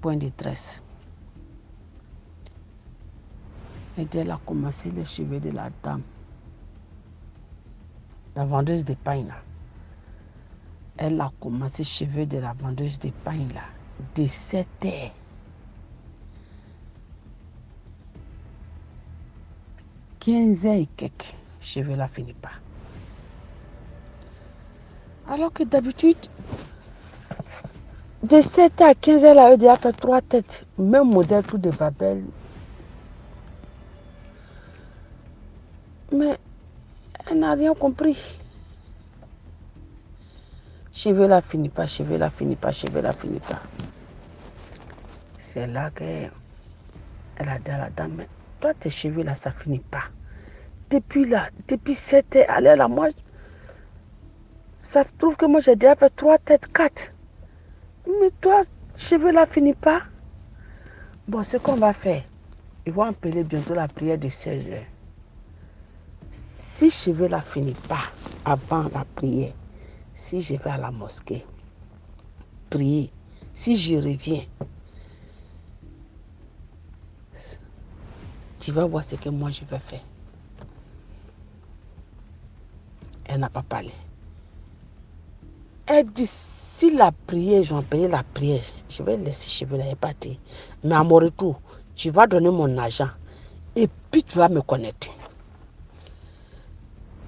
point de tresse. Et elle a commencé les cheveux de la dame. La vendeuse de pain là. Elle a commencé les cheveux de la vendeuse de pain là. De 7h. « 15h et quelques, cheveux là finit pas. Alors que d'habitude, de 7h à 15h, elle a déjà fait 3 têtes. Même modèle, tout de babel. Mais elle n'a rien compris. Cheveux là finit pas, cheveux là finit pas, cheveux là finit pas. C'est là qu'elle a dit à la dame, mais toi tes cheveux là ça finit pas. Depuis 7h, allez là, moi, ça trouve que moi j'ai déjà fait 3 têtes, 4. Mais toi, cheveux là finit pas. Bon, ce qu'on va faire, ils vont appeler bientôt la prière de 16h. Si cheveux là finit pas avant la prière, si je vais à la mosquée, prier, si je reviens, tu vas voir ce que moi je vais faire. Elle n'a pas parlé. Elle dit, si la prière, j'ai appelé la prière, je vais laisser cheveux là et partir. Mais à mon retour, tu vas donner mon argent et puis tu vas me connaître.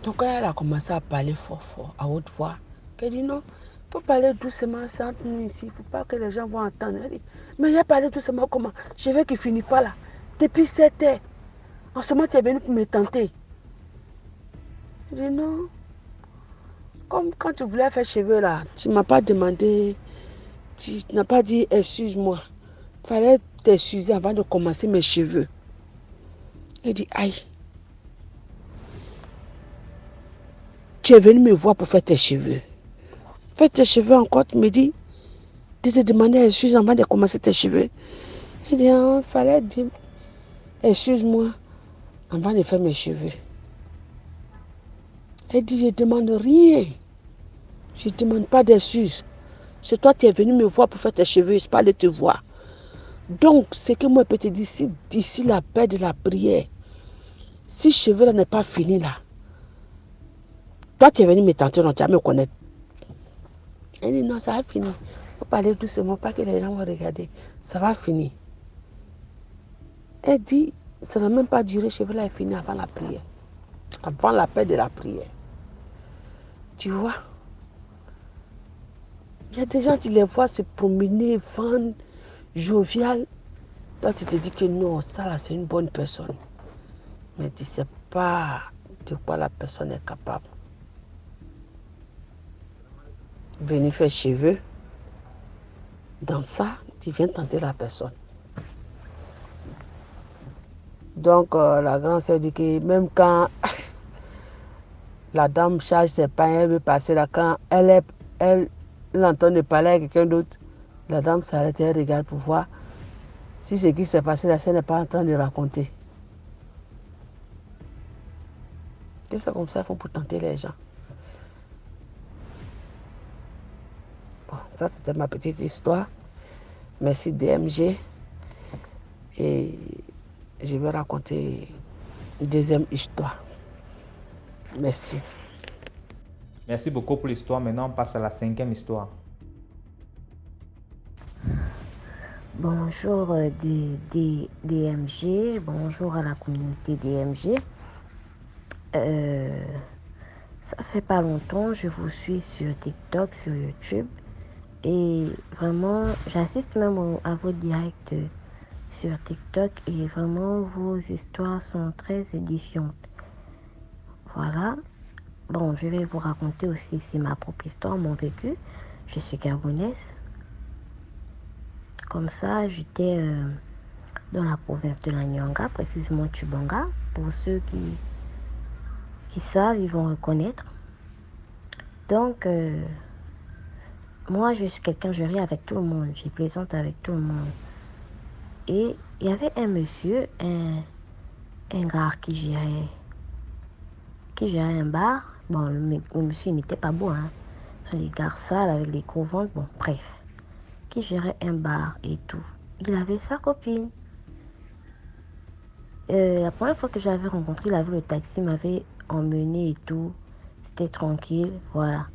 Donc elle a commencé à parler fort, à haute voix. Elle dit non, il faut parler doucement, c'est entre nous ici, il ne faut pas que les gens vont entendre. Elle dit, mais il a parlé doucement comment? Je veux qu'il ne finisse pas là. Depuis 7h, en ce moment tu es venu pour me tenter. Je dis non. Comme quand tu voulais faire cheveux là, tu ne m'as pas demandé, tu n'as pas dit excuse-moi. Il fallait t'excuser avant de commencer mes cheveux. Elle dit aïe. Tu es venu me voir pour faire tes cheveux. Fais tes cheveux encore, tu me dis de te demander excuse avant de commencer tes cheveux. Elle dit il fallait dire excuse-moi avant de faire mes cheveux. Elle dit, je ne demande rien. Je ne demande pas d'excuses. C'est toi qui es venu me voir pour faire tes cheveux, je ne pas aller te voir. Donc, ce que moi je peux te dire, d'ici la paix de la prière, si cheveux là n'est pas fini là, toi tu es venu me tenter, tu vas me connaître. Elle dit, non, ça va finir. Il faut parler doucement, pas que les gens vont regarder. Ça va finir. Elle dit, ça n'a même pas duré, cheveux là est fini avant la prière. Avant la paix de la prière. Tu vois, il y a des gens qui les voient se promener, vendre, jovial. Toi, tu te dis que non, ça là, c'est une bonne personne. Mais tu ne sais pas de quoi la personne est capable. Venir faire cheveux, dans ça, tu viens tenter la personne. Donc, la grande sœur dit que même quand la dame charge ses pains, elle veut passer là, quand elle entend de parler à quelqu'un d'autre, la dame s'arrête et elle regarde pour voir si ce qui s'est passé là, elle n'est pas en train de raconter. C'est comme ça qu'il faut pour tenter les gens. Bon, ça c'était ma petite histoire. Merci DMG. Et je vais raconter une deuxième histoire. Merci. Merci beaucoup pour l'histoire. Maintenant, on passe à la 5e histoire. Bonjour des DMG, bonjour à la communauté DMG. Ça fait pas longtemps, je vous suis sur TikTok, sur YouTube. Et vraiment, j'assiste même à vos directs sur TikTok. Et vraiment, vos histoires sont très édifiantes. Voilà. Bon, je vais vous raconter aussi ici ma propre histoire, mon vécu. Je suis gabonaise. Comme ça, j'étais dans la province de la Nyanga, précisément Tubanga. Pour ceux qui savent, ils vont reconnaître. Donc, moi, je suis quelqu'un, je ris avec tout le monde, je plaisante avec tout le monde. Et il y avait un monsieur, un gars qui gérait un bar. Bon, le monsieur n'était pas beau, hein. Ce sont des gars sales avec les gros ventres, bon, bref. Qui gérait un bar et tout. Il avait sa copine. La première fois que j'avais rencontré, il avait le taxi, m'avait emmené et tout. C'était tranquille, voilà.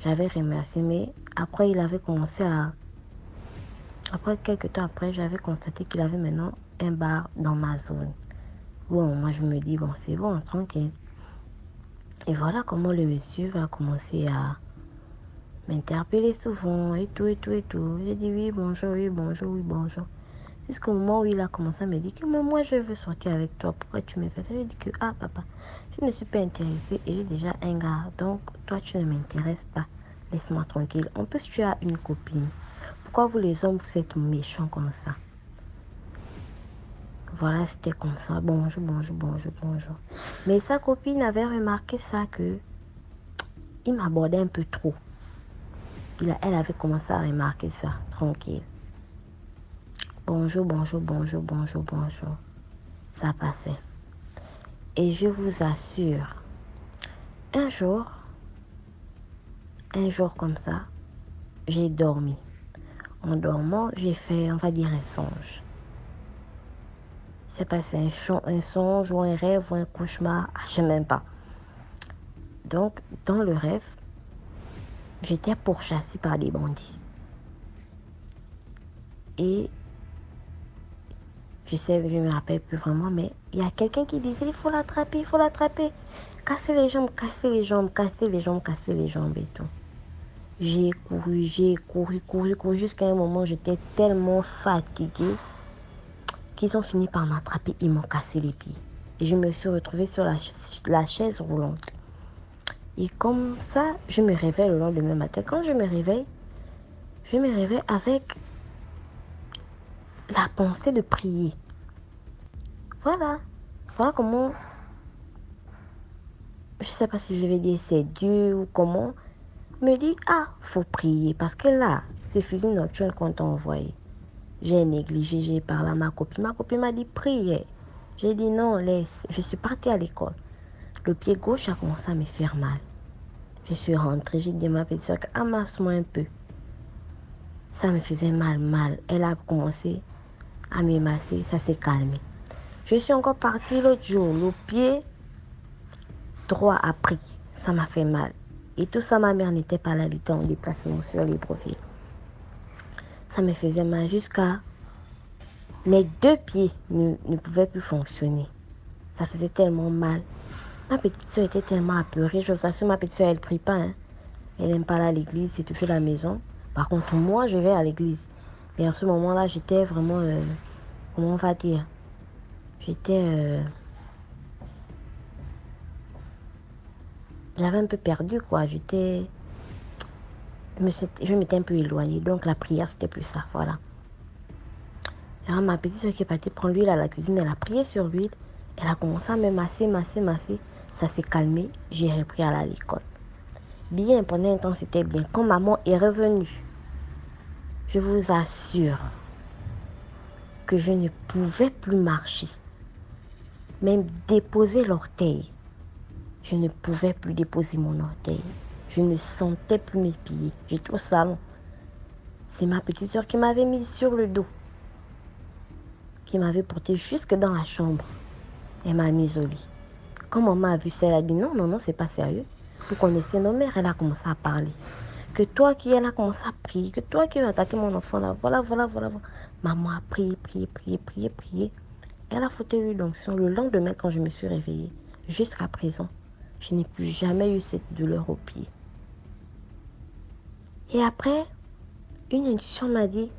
J'avais remercié, mais après, il avait commencé à... Après, quelques temps après, j'avais constaté qu'il avait maintenant un bar dans ma zone. Bon, moi, je me dis, bon, c'est bon, tranquille. Et voilà comment le monsieur va commencer à m'interpeller souvent et tout, et tout, et tout. J'ai dit oui, bonjour, oui, bonjour, oui, bonjour. Jusqu'au moment où il a commencé à me dire que moi, je veux sortir avec toi. Pourquoi tu me fais ça? J'ai dit que, ah, papa, je ne suis pas intéressée et j'ai déjà un gars. Donc, toi, tu ne m'intéresses pas. Laisse-moi tranquille. En plus, tu as une copine. Pourquoi vous, les hommes, vous êtes méchants comme ça? Voilà, c'était comme ça. Bonjour, bonjour, bonjour, bonjour. Mais sa copine avait remarqué ça que il m'abordait un peu trop. Elle avait commencé à remarquer ça, tranquille. Bonjour, bonjour, bonjour, bonjour, bonjour. Ça passait. Et je vous assure, un jour comme ça, j'ai dormi. En dormant, j'ai fait, on va dire, un songe. C'est passé un songe ou un rêve ou un cauchemar, je ne sais même pas. Donc, dans le rêve, j'étais pourchassée par des bandits. Et je me rappelle plus vraiment, mais il y a quelqu'un qui disait, il faut l'attraper, il faut l'attraper. Casser les jambes, casser les jambes, casser les jambes, casser les jambes et tout. J'ai couru jusqu'à un moment, j'étais tellement fatiguée qu'ils ont fini par m'attraper, ils m'ont cassé les pieds. Et je me suis retrouvée sur la chaise roulante. Et comme ça, je me réveille le lendemain matin. Quand je me réveille avec la pensée de prier. Voilà comment, je ne sais pas si je vais dire c'est Dieu ou comment, me dit, faut prier. Parce que là, c'est fusil nocturne qu'on t'a envoyé. J'ai négligé, j'ai parlé à ma copine. Ma copine m'a dit, priez. J'ai dit, non, laisse. Je suis partie à l'école. Le pied gauche a commencé à me faire mal. Je suis rentrée, j'ai dit à ma petite soeur, amasse-moi un peu. Ça me faisait mal. Elle a commencé à me masser, ça s'est calmé. Je suis encore partie l'autre jour, le pied droit a pris, ça m'a fait mal. Et tout ça, ma mère n'était pas là, elle était en déplacement sur Libreville. Ça me faisait mal jusqu'à... Mes deux pieds ne pouvaient plus fonctionner. Ça faisait tellement mal. Ma petite soeur était tellement apeurée. Je vous assure, ma petite soeur, elle ne prie pas. Hein. Elle n'aime pas aller à l'église, c'est toujours la maison. Par contre, moi, je vais à l'église. Et en ce moment-là, j'étais vraiment... comment on va dire? J'étais... j'avais un peu perdu, quoi. Je m'étais un peu éloignée. Donc, la prière, c'était plus ça, voilà. Alors, ma petite soeur qui est partie prendre l'huile à la cuisine, elle a prié sur l'huile. Elle a commencé à me masser. Ça s'est calmé. J'ai repris à aller à l'école. Bien, pendant un temps, c'était bien. Quand maman est revenue, je vous assure que je ne pouvais plus marcher. Même déposer l'orteil. Je ne pouvais plus déposer mon orteil. Je ne sentais plus mes pieds. J'étais au salon. C'est ma petite soeur qui m'avait mise sur le dos. Qui m'avait portée jusque dans la chambre. Elle m'a mise au lit. Quand maman a vu ça, elle a dit non, c'est pas sérieux. Vous connaissez nos mères, elle a commencé à parler. Que toi qui elle a commencé à prier, que toi qui veux attaquer mon enfant là, voilà. Maman a prié, prié, prié, prié, prié. Elle a foutu une onction le lendemain quand je me suis réveillée. Jusqu'à présent, je n'ai plus jamais eu cette douleur au pied. Et après, une intuition m'a dit,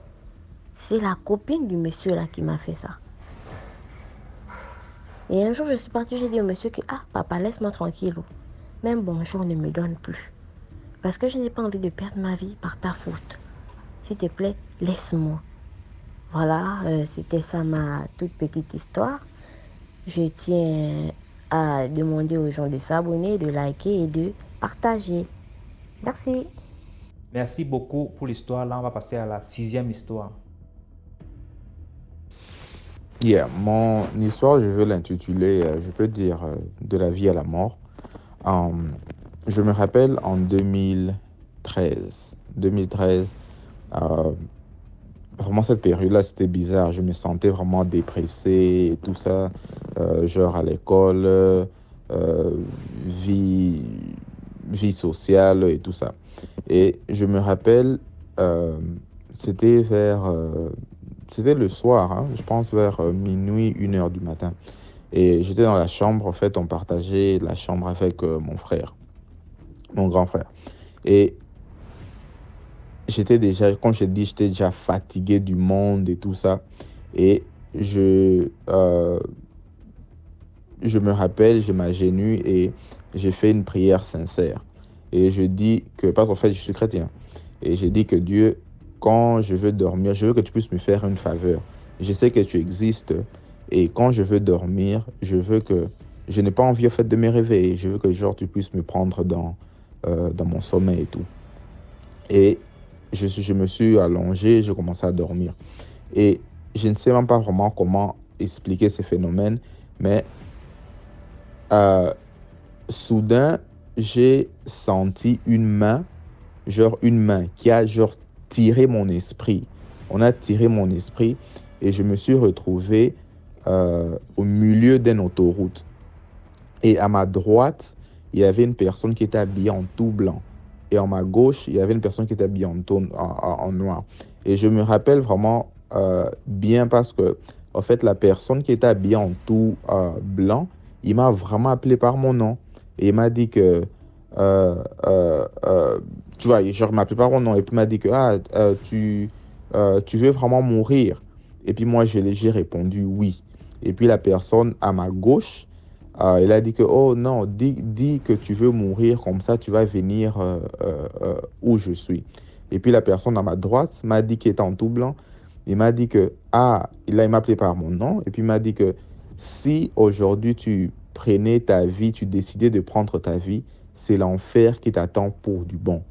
c'est la copine du monsieur là qui m'a fait ça. Et un jour, je suis partie, j'ai dit au monsieur que, ah, papa, laisse-moi tranquille. Même bonjour ne me donne plus. Parce que je n'ai pas envie de perdre ma vie par ta faute. S'il te plaît, laisse-moi. Voilà, c'était ça ma toute petite histoire. Je tiens à demander aux gens de s'abonner, de liker et de partager. Merci. Merci beaucoup pour l'histoire. Là, on va passer à la 6e histoire. Mon histoire, je veux l'intituler, je peux dire, de la vie à la mort. Je me rappelle en 2013. 2013, vraiment cette période-là, c'était bizarre. Je me sentais vraiment dépressé et tout ça, genre à l'école, vie sociale et tout ça. Et je me rappelle, c'était c'était le soir, hein, je pense vers minuit, 1h du matin. Et j'étais dans la chambre, en fait, on partageait la chambre avec mon frère, mon grand frère. Et j'étais déjà, comme je t'ai dit, j'étais déjà fatigué du monde et tout ça. Et je me rappelle, je m'agenouille et j'ai fait une prière sincère. Et je dis que, parce qu'en fait, je suis chrétien. Et j'ai dit que Dieu, quand je veux dormir, je veux que tu puisses me faire une faveur. Je sais que tu existes. Et quand je veux dormir, je n'ai pas envie, en fait, de me réveiller. Je veux que, genre, tu puisses me prendre dans mon sommeil et tout. Et je me suis allongé, j'ai commencé à dormir. Et je ne sais même pas vraiment comment expliquer ces phénomènes, mais soudain, j'ai senti une main qui a genre tiré mon esprit. On a tiré mon esprit et je me suis retrouvé au milieu d'une autoroute. Et à ma droite, il y avait une personne qui était habillée en tout blanc. Et à ma gauche, il y avait une personne qui était habillée en noir. Et je me rappelle vraiment bien parce que, en fait, la personne qui était habillée en tout blanc, il m'a vraiment appelé par mon nom. Et il m'a dit que, tu vois, genre, il m'a appelé par mon nom. Et puis il m'a dit que, tu veux vraiment mourir? Et puis moi, j'ai répondu oui. Et puis la personne à ma gauche, il a dit que, oh non, dis que tu veux mourir, comme ça tu vas venir où je suis. Et puis la personne à ma droite m'a dit qu'il était en tout blanc. Il m'a dit que, il m'a appelé par mon nom. Et puis il m'a dit que si aujourd'hui tu prenais ta vie, tu décidais de prendre ta vie, c'est l'enfer qui t'attend pour du bon.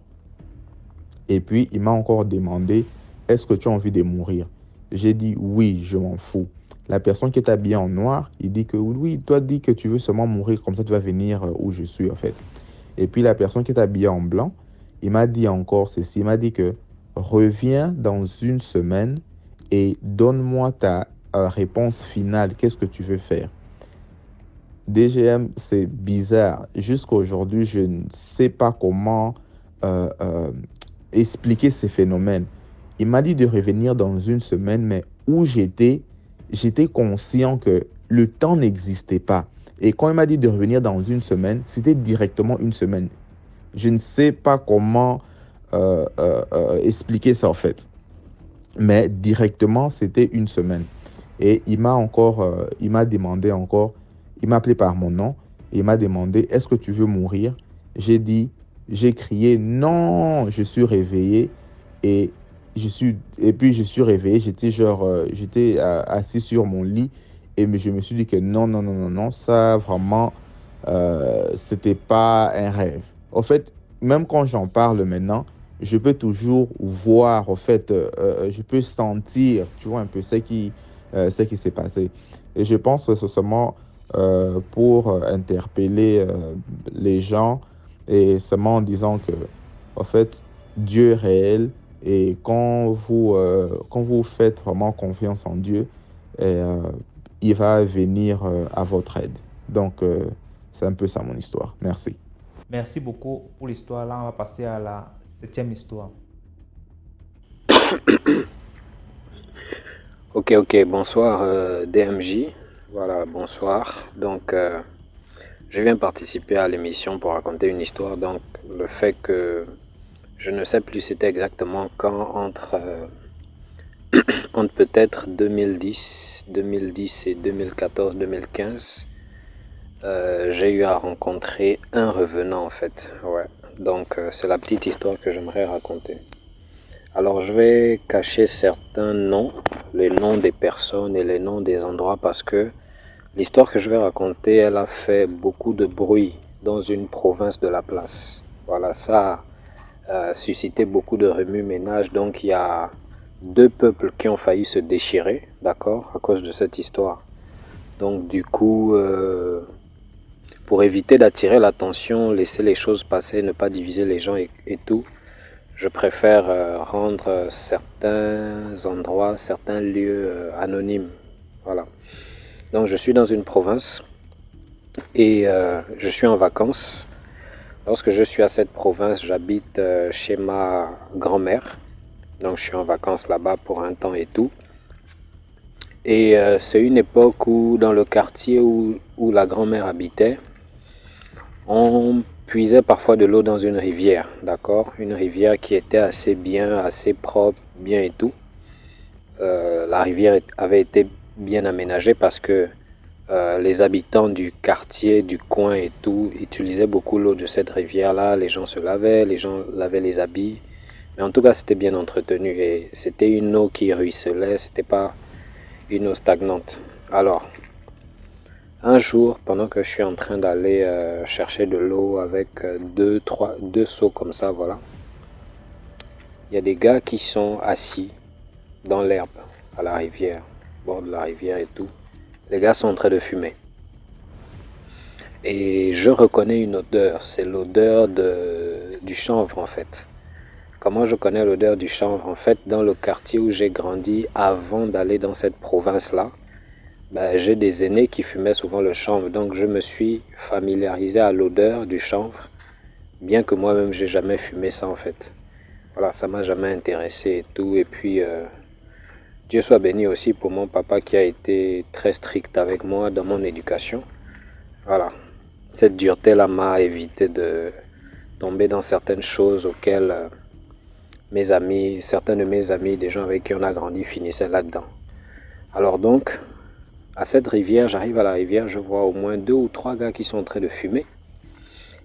Et puis il m'a encore demandé, est-ce que tu as envie de mourir? J'ai dit oui, je m'en fous. La personne qui est habillée en noir, il dit que oui, toi dis que tu veux seulement mourir, comme ça tu vas venir où je suis en fait. Et puis la personne qui est habillée en blanc, il m'a dit encore ceci, il m'a dit que reviens dans une semaine et donne-moi ta réponse finale, qu'est-ce que tu veux faire? DGM, c'est bizarre. Jusqu'à aujourd'hui, je ne sais pas comment expliquer ces phénomènes. Il m'a dit de revenir dans une semaine, mais où j'étais conscient que le temps n'existait pas. Et quand il m'a dit de revenir dans une semaine, c'était directement une semaine. Je ne sais pas comment expliquer ça en fait. Mais directement, c'était une semaine. Et il m'a demandé encore, il m'a appelé par mon nom et il m'a demandé, est-ce que tu veux mourir? J'ai crié, non, je suis réveillé et puis je suis réveillé, j'étais assis sur mon lit et je me suis dit que non, ça vraiment, c'était pas un rêve. En fait, même quand j'en parle maintenant, je peux toujours voir, en fait, je peux sentir, tu vois, un peu ce qui s'est passé. Et je pense que c'est seulement pour interpeller les gens et seulement en disant que, en fait, Dieu est réel et quand vous faites vraiment confiance en Dieu, il va venir à votre aide. Donc, c'est un peu ça mon histoire. Merci. Merci beaucoup pour l'histoire. Là, on va passer à la 7e histoire. Ok, bonsoir DMJ. Voilà, bonsoir. Donc, je viens participer à l'émission pour raconter une histoire. Donc, le fait que je ne sais plus c'était exactement quand, entre peut-être 2010 et 2014-2015, j'ai eu à rencontrer un revenant en fait. Ouais. Donc, c'est la petite histoire que j'aimerais raconter. Alors, je vais cacher certains noms, les noms des personnes et les noms des endroits parce que l'histoire que je vais raconter, elle a fait beaucoup de bruit dans une province de la place. Voilà, ça a suscité beaucoup de remue-ménage. Donc, il y a deux peuples qui ont failli se déchirer, d'accord, à cause de cette histoire. Donc, du coup, pour éviter d'attirer l'attention, laisser les choses passer, ne pas diviser les gens et tout, je préfère rendre certains endroits, certains lieux anonymes. Voilà. Donc je suis dans une province et je suis en vacances. Lorsque je suis à cette province, j'habite chez ma grand-mère. Donc je suis en vacances là-bas pour un temps et tout. Et c'est une époque où dans le quartier où la grand-mère habitait, on puisait parfois de l'eau dans une rivière, d'accord? Une rivière qui était assez bien, assez propre, bien et tout. La rivière avait été bien aménagée parce que les habitants du quartier, du coin et tout, utilisaient beaucoup l'eau de cette rivière-là. Les gens se lavaient, les gens lavaient les habits. Mais en tout cas, c'était bien entretenu et c'était une eau qui ruisselait, c'était pas une eau stagnante. Alors, un jour, pendant que je suis en train d'aller chercher de l'eau avec deux seaux comme ça, voilà, il y a des gars qui sont assis dans l'herbe à la rivière, au bord de la rivière et tout. Les gars sont en train de fumer. Et je reconnais une odeur, c'est l'odeur du chanvre en fait. Comment je connais l'odeur du chanvre? En fait, dans le quartier où j'ai grandi, avant d'aller dans cette province-là, j'ai des aînés qui fumaient souvent le chanvre, donc je me suis familiarisé à l'odeur du chanvre, bien que moi-même j'ai jamais fumé ça en fait. Voilà, ça m'a jamais intéressé et tout. Et puis Dieu soit béni aussi pour mon papa qui a été très strict avec moi dans mon éducation. Voilà, cette dureté-là m'a évité de tomber dans certaines choses auxquelles mes amis, certains de mes amis, des gens avec qui on a grandi, finissaient là-dedans. Alors donc, à cette rivière, j'arrive à la rivière, je vois au moins 2 ou 3 gars qui sont en train de fumer.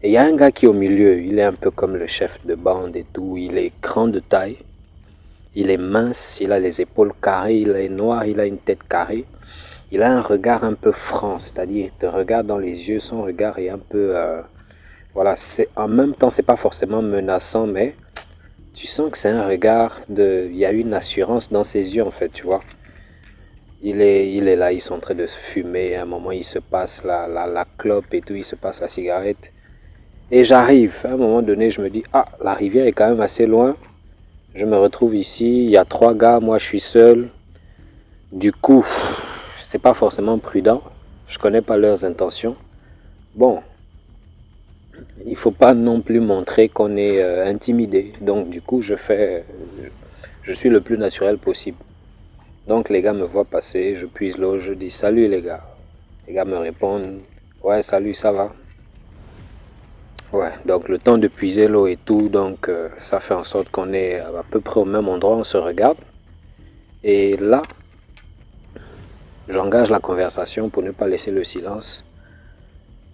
Et il y a un gars qui est au milieu, il est un peu comme le chef de bande et tout, il est grand de taille, il est mince, il a les épaules carrées, il est noir, il a une tête carrée. Il a un regard un peu franc, c'est-à-dire il te regarde dans les yeux, son regard est un peu... voilà, en même temps, c'est pas forcément menaçant, mais tu sens que c'est un regard il y a une assurance dans ses yeux en fait, tu vois. Il est là, ils sont en train de se fumer, à un moment il se passe la clope et tout, il se passe la cigarette. Et j'arrive, à un moment donné, je me dis, ah, la rivière est quand même assez loin. Je me retrouve ici, il y a 3 gars, moi je suis seul. Du coup, c'est pas forcément prudent, je connais pas leurs intentions. Bon, il faut pas non plus montrer qu'on est intimidé. Donc du coup, je suis le plus naturel possible. Donc les gars me voient passer, je puise l'eau, je dis salut les gars. Les gars me répondent, ouais salut, ça va. Ouais, donc le temps de puiser l'eau et tout, donc ça fait en sorte qu'on est à peu près au même endroit, on se regarde. Et là, j'engage la conversation pour ne pas laisser le silence.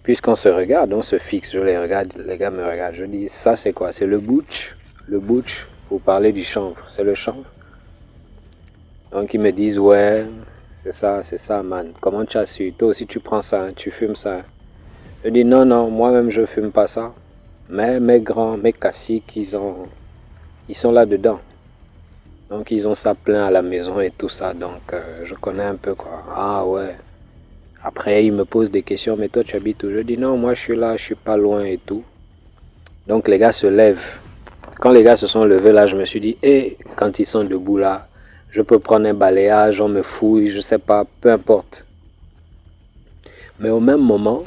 Puisqu'on se regarde, on se fixe, je les regarde, les gars me regardent. Je dis, ça c'est quoi? C'est le butch. Le butch, vous parlez du chanvre, c'est le chanvre. Donc ils me disent, ouais, c'est ça, man. Comment tu as su? Toi aussi tu prends ça, hein, tu fumes ça. Hein. Je dis, non, moi-même je fume pas ça. Mais mes grands, mes caciques, ils sont là-dedans. Donc ils ont ça plein à la maison et tout ça. Donc je connais un peu quoi. Ah ouais. Après ils me posent des questions, mais toi tu habites où? Je dis, non, moi je suis là, je suis pas loin et tout. Donc les gars se lèvent. Quand les gars se sont levés là, je me suis dit, quand ils sont debout là, je peux prendre un balayage, on me fouille, je sais pas, peu importe. Mais au même moment,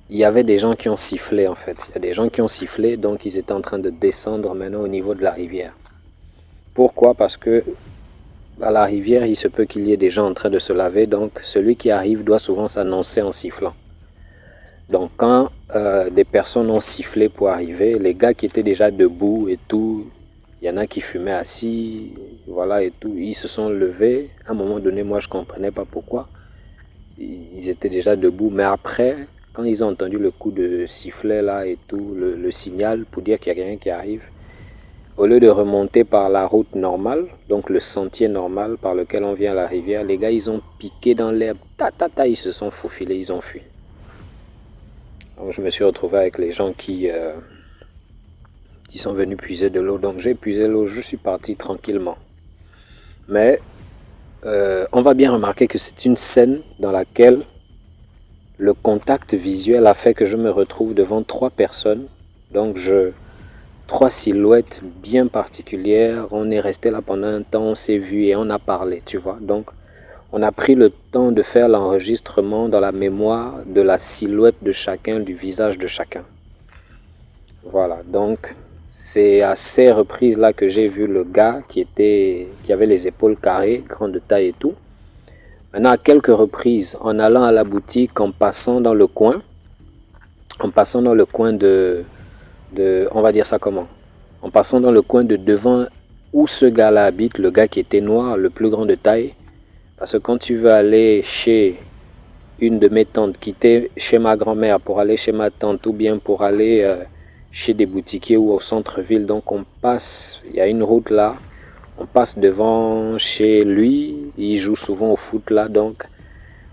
il y avait des gens qui ont sifflé en fait. Il y a des gens qui ont sifflé, donc ils étaient en train de descendre maintenant au niveau de la rivière. Pourquoi? Parce que à la rivière, il se peut qu'il y ait des gens en train de se laver, donc celui qui arrive doit souvent s'annoncer en sifflant. Donc quand des personnes ont sifflé pour arriver, les gars qui étaient déjà debout et tout, il y en a qui fumaient assis, voilà et tout, ils se sont levés. À un moment donné, moi je comprenais pas pourquoi. Ils étaient déjà debout, mais après, quand ils ont entendu le coup de sifflet là et tout, le signal pour dire qu'il y a quelqu'un qui arrive, au lieu de remonter par la route normale, donc le sentier normal par lequel on vient à la rivière, les gars ils ont piqué dans l'herbe, ils se sont faufilés, ils ont fui. Donc je me suis retrouvé avec les gens qui sont venus puiser de l'eau. Donc j'ai puisé l'eau, je suis parti tranquillement. Mais on va bien remarquer que c'est une scène dans laquelle le contact visuel a fait que je me retrouve devant 3 personnes. Donc 3 silhouettes bien particulières. On est resté là pendant un temps, on s'est vu et on a parlé, tu vois. Donc on a pris le temps de faire l'enregistrement dans la mémoire de la silhouette de chacun, du visage de chacun. Voilà, donc c'est à ces reprises-là que j'ai vu le gars qui avait les épaules carrées, grande taille et tout. Maintenant, à quelques reprises, en allant à la boutique, en passant dans le coin de on va dire ça comment? En passant dans le coin de devant où ce gars-là habite, le gars qui était noir, le plus grand de taille. Parce que quand tu veux aller chez une de mes tantes, quitter chez ma grand-mère pour aller chez ma tante ou bien pour aller chez des boutiquiers ou au centre-ville, donc on passe, il y a une route là, on passe devant chez lui, il joue souvent au foot là, donc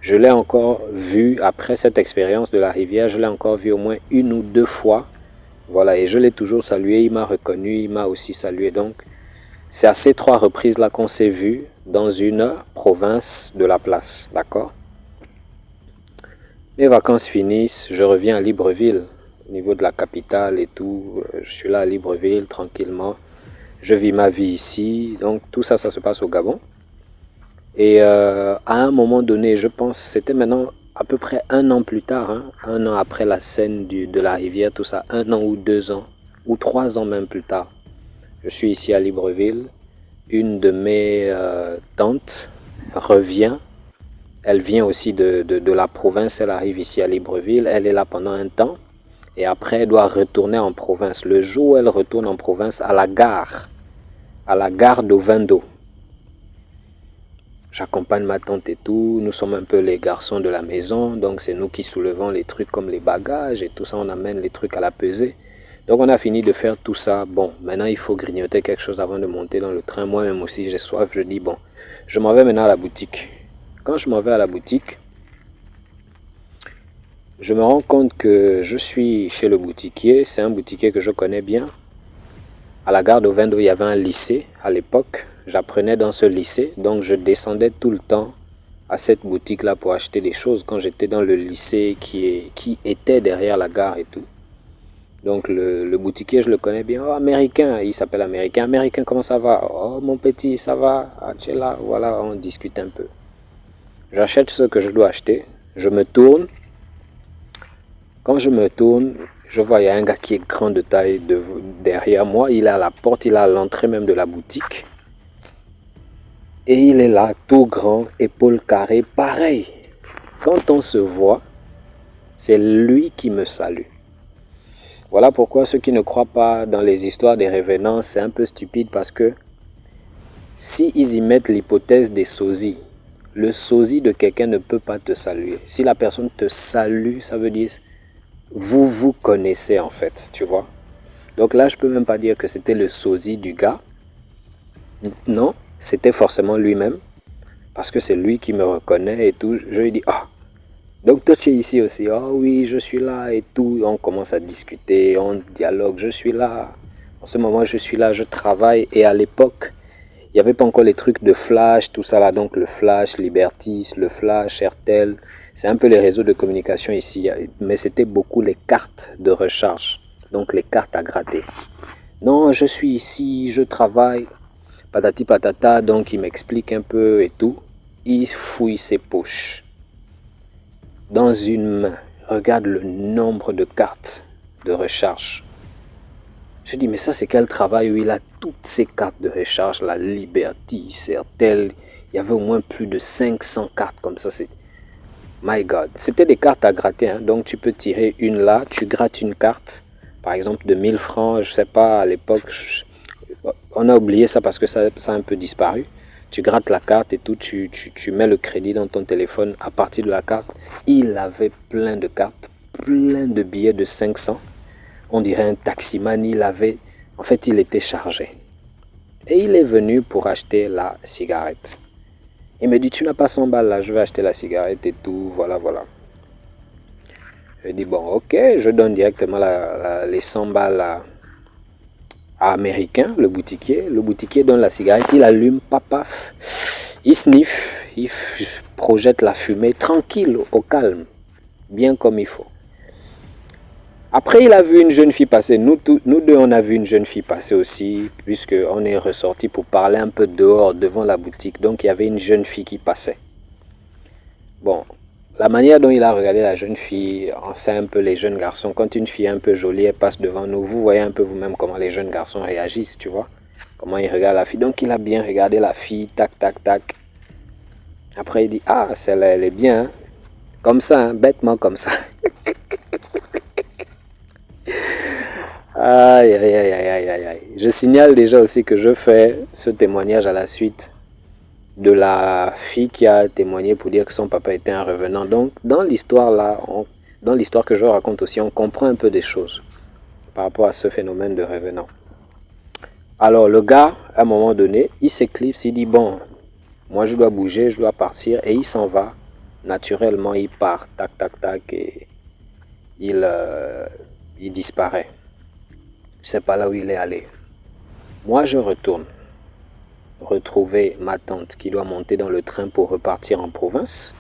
je l'ai encore vu, après cette expérience de la rivière, je l'ai encore vu au moins 1 ou 2 fois, voilà, et je l'ai toujours salué, il m'a reconnu, il m'a aussi salué, donc c'est à ces 3 reprises là qu'on s'est vu dans une province de la place, d'accord? Les vacances finissent, je reviens à Libreville, au niveau de la capitale et tout, je suis là à Libreville tranquillement, je vis ma vie ici, donc tout ça, ça se passe au Gabon. Et à un moment donné, je pense, c'était maintenant à peu près 1 an plus tard, hein, 1 an après la scène de la rivière, tout ça, 1 an ou 2 ans, ou 3 ans même plus tard. Je suis ici à Libreville, une de mes tantes revient, elle vient aussi de la province, elle arrive ici à Libreville, elle est là pendant un temps, et après elle doit retourner en province. Le jour où elle retourne en province, à la gare d'Ovendo, j'accompagne ma tante et tout, nous sommes un peu les garçons de la maison, donc c'est nous qui soulevons les trucs comme les bagages et tout ça, on amène les trucs à la pesée. Donc on a fini de faire tout ça, bon, maintenant il faut grignoter quelque chose avant de monter dans le train, moi-même aussi j'ai soif, je dis bon, je m'en vais maintenant à la boutique. Quand je m'en vais à la boutique, je me rends compte que je suis chez le boutiquier, c'est un boutiquier que je connais bien. À la gare d'Ovendo, il y avait un lycée à l'époque, j'apprenais dans ce lycée, donc je descendais tout le temps à cette boutique-là pour acheter des choses quand j'étais dans le lycée qui était derrière la gare et tout. Donc le boutiquier, je le connais bien. Oh, américain, il s'appelle américain. Américain, comment ça va? Oh, mon petit, ça va? Ah, tu es là, voilà, on discute un peu. J'achète ce que je dois acheter. Je me tourne. Quand je me tourne, je vois il y a un gars qui est grand de taille derrière moi. Il est à la porte, il est à l'entrée même de la boutique. Et il est là, tout grand, épaules carrées, pareil. Quand on se voit, c'est lui qui me salue. Voilà pourquoi ceux qui ne croient pas dans les histoires des revenants, c'est un peu stupide parce que si ils y mettent l'hypothèse des sosies, le sosie de quelqu'un ne peut pas te saluer. Si la personne te salue, ça veut dire vous vous connaissez en fait, tu vois. Donc là, je peux même pas dire que c'était le sosie du gars. Non, c'était forcément lui-même parce que c'est lui qui me reconnaît et tout. Je lui dis ah. Donc toi tu es ici aussi, oh oui je suis là et tout, on commence à discuter, on dialogue, je suis là, en ce moment je suis là, je travaille et à l'époque il n'y avait pas encore les trucs de Flash, tout ça là, donc le Flash, Libertis, le Flash, Airtel, c'est un peu les réseaux de communication ici, mais c'était beaucoup les cartes de recharge, donc les cartes à gratter. Non je suis ici, je travaille, patati patata, donc il m'explique un peu et tout, il fouille ses poches. Dans une main, regarde le nombre de cartes de recharge. Je dis, mais ça, c'est quel travail où il a toutes ces cartes de recharge, la Liberty, Sertel. Il y avait au moins plus de 500 cartes comme ça. C'est My God. C'était des cartes à gratter. Hein. Donc, tu peux tirer une là, tu grattes une carte, par exemple, de 1000 francs. Je sais pas, à l'époque, on a oublié ça parce que ça a un peu disparu. Tu grattes la carte et tout, tu mets le crédit dans ton téléphone à partir de la carte. Il avait plein de cartes, plein de billets de 500. On dirait un taximan, en fait, il était chargé. Et il est venu pour acheter la cigarette. Il me dit, tu n'as pas 100 balles là, je vais acheter la cigarette et tout, voilà. Je dis, bon, ok, je donne directement les 100 balles à Américain, le boutiquier. Le boutiquier donne la cigarette, il allume, paf, il sniffe, il projette la fumée, tranquille, au calme, bien comme il faut. Après, il a vu une jeune fille passer. Nous deux, on a vu une jeune fille passer aussi, puisqu'on est ressorti pour parler un peu dehors, devant la boutique. Donc, il y avait une jeune fille qui passait. Bon, la manière dont il a regardé la jeune fille, on sait un peu les jeunes garçons. Quand une fille un peu jolie, elle passe devant nous, vous voyez un peu vous-même comment les jeunes garçons réagissent, tu vois. Comment ils regardent la fille. Donc, il a bien regardé la fille, tac, tac, tac. Après, il dit, ah, celle-là, elle est bien. Hein. Comme ça, hein, bêtement comme ça. Aïe, aïe, aïe, aïe, aïe, aïe. Je signale déjà aussi que je fais ce témoignage à la suite de la fille qui a témoigné pour dire que son papa était un revenant. Donc, dans l'histoire là, dans l'histoire que je raconte aussi, on comprend un peu des choses par rapport à ce phénomène de revenant. Alors, le gars, à un moment donné, il s'éclipse, il dit, bon, moi je dois bouger, je dois partir, et il s'en va. Naturellement, il part, tac, tac, tac, et il disparaît. Je ne sais pas là où il est allé. Moi, je retourne retrouver ma tante qui doit monter dans le train pour repartir en province.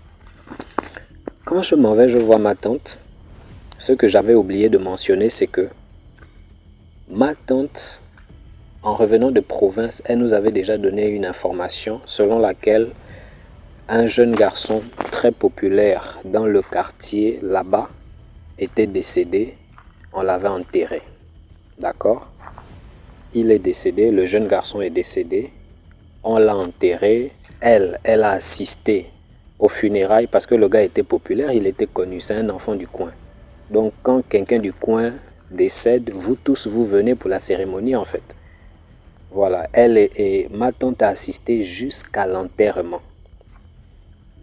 Quand je m'en vais, je vois ma tante. Ce que j'avais oublié de mentionner, c'est que ma tante, en revenant de province, elle nous avait déjà donné une information selon laquelle un jeune garçon très populaire dans le quartier là-bas était décédé. On l'avait enterré. D'accord? Il est décédé, le jeune garçon est décédé. On l'a enterré. Elle a assisté aux funérailles parce que le gars était populaire, il était connu, c'est un enfant du coin. Donc quand quelqu'un du coin décède, vous tous, vous venez pour la cérémonie en fait. Voilà, ma tante a assisté jusqu'à l'enterrement.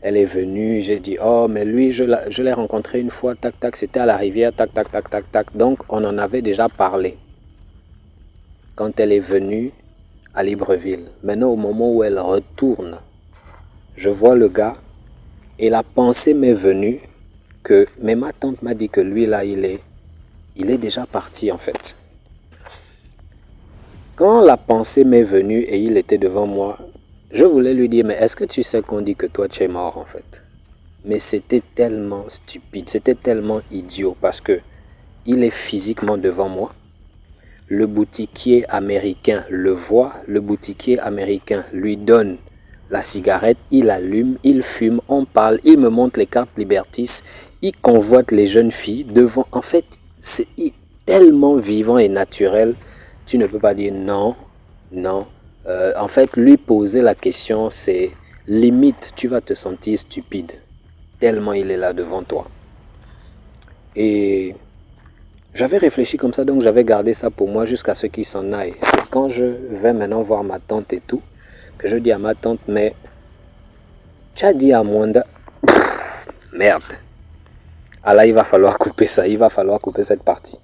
Elle est venue, j'ai dit, oh mais lui, je l'ai rencontré une fois, tac, tac, c'était à la rivière, tac, tac, tac, tac, tac. Donc on en avait déjà parlé quand elle est venue à Libreville. Maintenant, au moment où elle retourne, je vois le gars et la pensée m'est venue que, mais ma tante m'a dit que lui là, il est déjà parti en fait. Quand la pensée m'est venue et il était devant moi, je voulais lui dire, mais est-ce que tu sais qu'on dit que toi tu es mort en fait? Mais c'était tellement stupide, c'était tellement idiot parce que il est physiquement devant moi. Le boutiquier américain le voit, le boutiquier américain lui donne la cigarette, il allume, il fume, on parle, il me montre les cartes Libertis, il convoite les jeunes filles devant. En fait, c'est tellement vivant et naturel, tu ne peux pas dire non, non. En fait, lui poser la question, c'est limite, tu vas te sentir stupide, tellement il est là devant toi. Et j'avais réfléchi comme ça, donc j'avais gardé ça pour moi jusqu'à ce qu'il s'en aille. Et quand je vais maintenant voir ma tante et tout, que je dis à ma tante, mais tu as dit à Mwanda, merde. Ah là, il va falloir couper ça, il va falloir couper cette partie.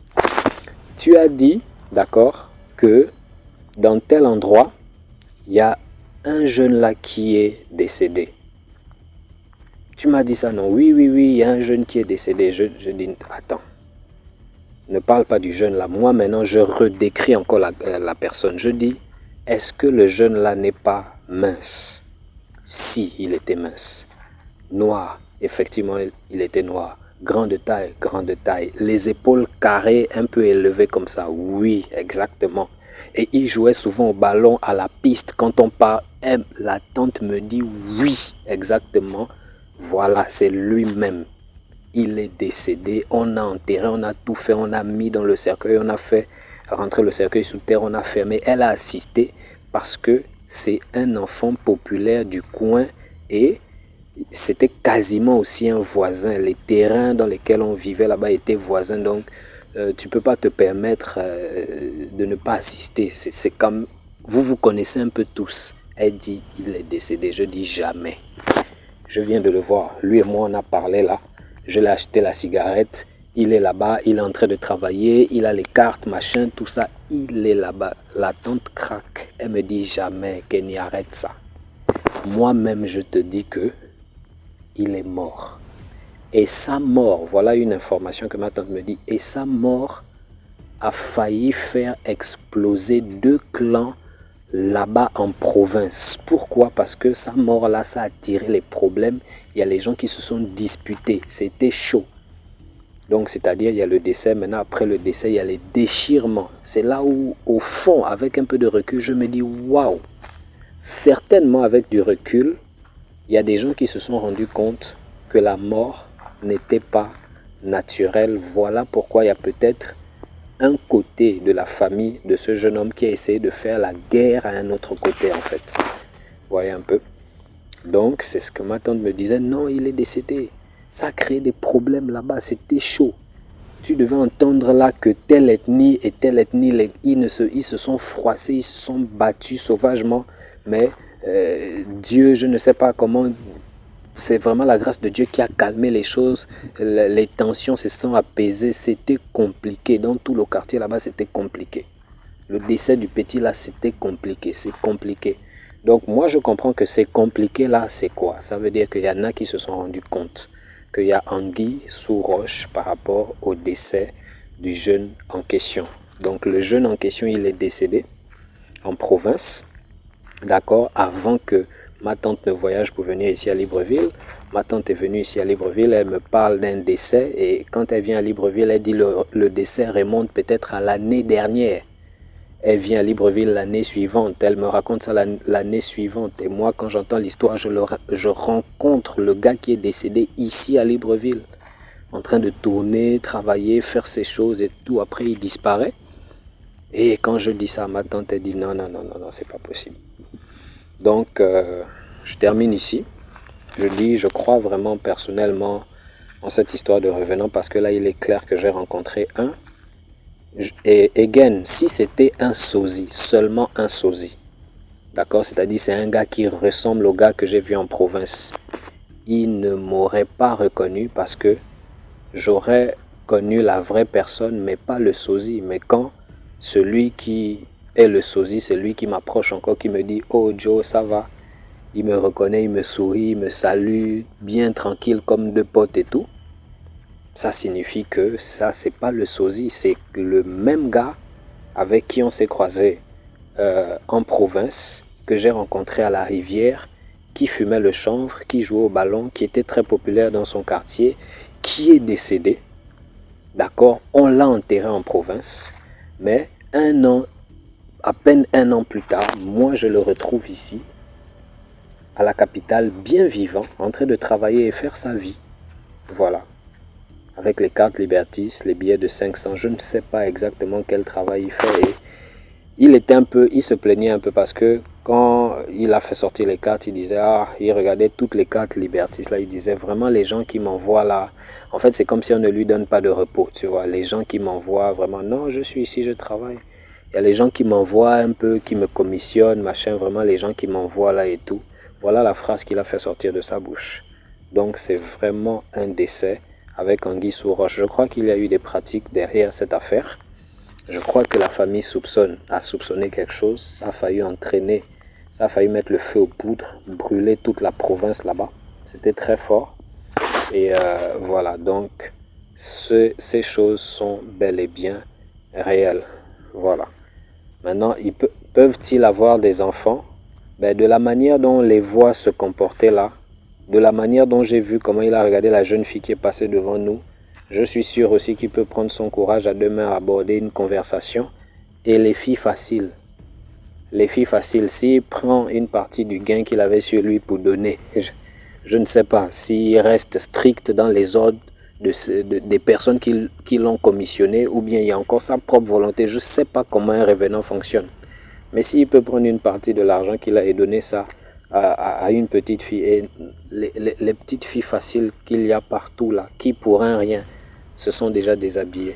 Tu as dit, d'accord, que dans tel endroit, il y a un jeune là qui est décédé. Tu m'as dit ça, non? Oui, il y a un jeune qui est décédé. Je dis, attends. Ne parle pas du jeune là. Moi, maintenant, je redécris encore la personne. Je dis, est-ce que le jeune là n'est pas mince? Si, il était mince. Noir, effectivement, il était noir. Grande taille. Les épaules carrées, un peu élevées comme ça. Oui, exactement. Et il jouait souvent au ballon à la piste. Quand on parle, la tante me dit oui, exactement. Voilà, c'est lui-même. Il est décédé, on a enterré, on a tout fait, on a mis dans le cercueil, on a fait rentré le cercueil sous terre, on a fermé. Elle a assisté parce que c'est un enfant populaire du coin et c'était quasiment aussi un voisin. Les terrains dans lesquels on vivait là-bas étaient voisins, donc tu ne peux pas te permettre de ne pas assister. C'est comme, vous connaissez un peu tous. Elle dit, il est décédé. Je dis jamais. Je viens de le voir. Lui et moi, on a parlé là. Je l'ai acheté la cigarette. Il est là-bas. Il est en train de travailler. Il a les cartes, machin, tout ça. Il est là-bas. La tante craque. Elle me dit jamais qu'elle n'y arrête ça. Moi-même, je te dis que il est mort. Et sa mort, voilà une information que ma tante me dit, et sa mort a failli faire exploser 2 clans là-bas en province. Pourquoi? Parce que sa mort là, ça a attiré les problèmes. Il y a les gens qui se sont disputés. C'était chaud. Donc, c'est-à-dire, il y a le décès. Maintenant, après le décès, il y a les déchirements. C'est là où, au fond, avec un peu de recul, je me dis, waouh! Certainement, avec du recul, il y a des gens qui se sont rendus compte que la mort n'était pas naturelle. Voilà pourquoi il y a peut-être un côté de la famille de ce jeune homme qui a essayé de faire la guerre à un autre côté, en fait. Vous voyez un peu? Donc, c'est ce que ma tante me disait. Non, il est décédé. Ça a créé des problèmes là-bas. C'était chaud. Tu devais entendre là que telle ethnie et telle ethnie, ils se sont froissés, ils se sont battus sauvagement. Mais Dieu, je ne sais pas comment, c'est vraiment la grâce de Dieu qui a calmé les choses. Les tensions se sont apaisées. C'était compliqué. Dans tout le quartier là-bas, c'était compliqué. Le décès du petit là, c'était compliqué. C'est compliqué. Donc moi, je comprends que c'est compliqué là, c'est quoi? Ça veut dire qu'il y en a qui se sont rendus compte qu'il y a anguille sous roche par rapport au décès du jeune en question. Donc le jeune en question, il est décédé en province. D'accord, avant que ma tante ne voyage pour venir ici à Libreville. Ma tante est venue ici à Libreville, elle me parle d'un décès et quand elle vient à Libreville, elle dit le décès remonte peut-être à l'année dernière. Elle vient à Libreville l'année suivante, elle me raconte ça l'année suivante et moi quand j'entends l'histoire, je rencontre le gars qui est décédé ici à Libreville en train de tourner, travailler, faire ses choses et tout, après il disparaît. Et quand je dis ça à ma tante, elle dit non, c'est pas possible. Donc, je termine ici. Je crois vraiment personnellement en cette histoire de revenant parce que là, il est clair que j'ai rencontré un. Et again, si c'était un sosie, seulement un sosie, d'accord, c'est-à-dire c'est un gars qui ressemble au gars que j'ai vu en province, il ne m'aurait pas reconnu parce que j'aurais connu la vraie personne, mais pas le sosie. Mais quand celui qui est le sosie, c'est lui qui m'approche encore, qui me dit « Oh Joe, ça va ?» Il me reconnaît, il me sourit, il me salue, bien tranquille comme 2 potes et tout. Ça signifie que ça, c'est pas le sosie, c'est le même gars avec qui on s'est croisé en province, que j'ai rencontré à la rivière, qui fumait le chanvre, qui jouait au ballon, qui était très populaire dans son quartier, qui est décédé. D'accord, on l'a enterré en province, mais à peine un an plus tard, moi je le retrouve ici, à la capitale, bien vivant, en train de travailler et faire sa vie. Voilà. Avec les cartes Libertis, les billets de 500, je ne sais pas exactement quel travail il fait. Et il se plaignait un peu parce que quand il a fait sortir les cartes, il disait, il regardait toutes les cartes Libertis. Là, il disait vraiment les gens qui m'envoient là. En fait, c'est comme si on ne lui donne pas de repos, tu vois. Les gens qui m'envoient vraiment, non, je suis ici, je travaille. Il y a les gens qui m'envoient un peu, qui me commissionnent, machin, vraiment les gens qui m'envoient là et tout. Voilà la phrase qu'il a fait sortir de sa bouche. Donc, c'est vraiment un décès avec anguille sous roche. Je crois qu'il y a eu des pratiques derrière cette affaire. Je crois que la famille a soupçonné quelque chose. Ça a failli entraîner, ça a failli mettre le feu aux poudres, brûler toute la province là-bas. C'était très fort. Et voilà, donc ces choses sont bel et bien réelles. Voilà. Maintenant, peuvent-ils avoir des enfants? De la manière dont on les voit se comporter là, de la manière dont j'ai vu comment il a regardé la jeune fille qui est passée devant nous, je suis sûr aussi qu'il peut prendre son courage à 2 mains, aborder une conversation. Et les filles faciles, s'il prend une partie du gain qu'il avait sur lui pour donner, je ne sais pas, s'il reste strict dans les ordres des personnes qui l'ont commissionné, ou bien il y a encore sa propre volonté. Je ne sais pas comment un revenant fonctionne. Mais s'il peut prendre une partie de l'argent qu'il a et donner ça à une petite fille, et les petites filles faciles qu'il y a partout là, qui pour un rien se sont déjà déshabillées.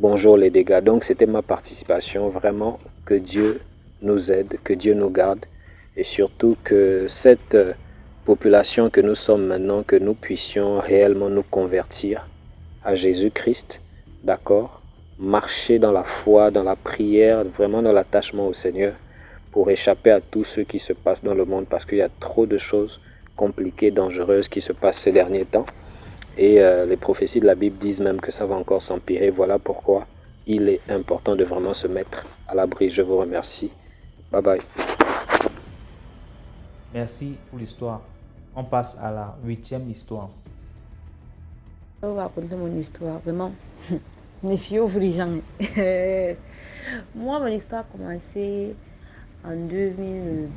Bonjour les dégâts. Donc c'était ma participation. Vraiment, que Dieu nous aide, que Dieu nous garde, et surtout que cette population que nous sommes maintenant, que nous puissions réellement nous convertir à Jésus-Christ, d'accord, marcher dans la foi, dans la prière, vraiment dans l'attachement au Seigneur, pour échapper à tout ce qui se passe dans le monde, parce qu'il y a trop de choses compliquées, dangereuses qui se passent ces derniers temps. Et les prophéties de la Bible disent même que ça va encore s'empirer. Voilà pourquoi il est important de vraiment se mettre à l'abri. Je vous remercie. Bye bye. Merci pour l'histoire. On passe à la 8e histoire. Je vais raconter mon histoire, vraiment. Mes filles ouvrent les gens. Moi, mon histoire a commencé en 2017-2018.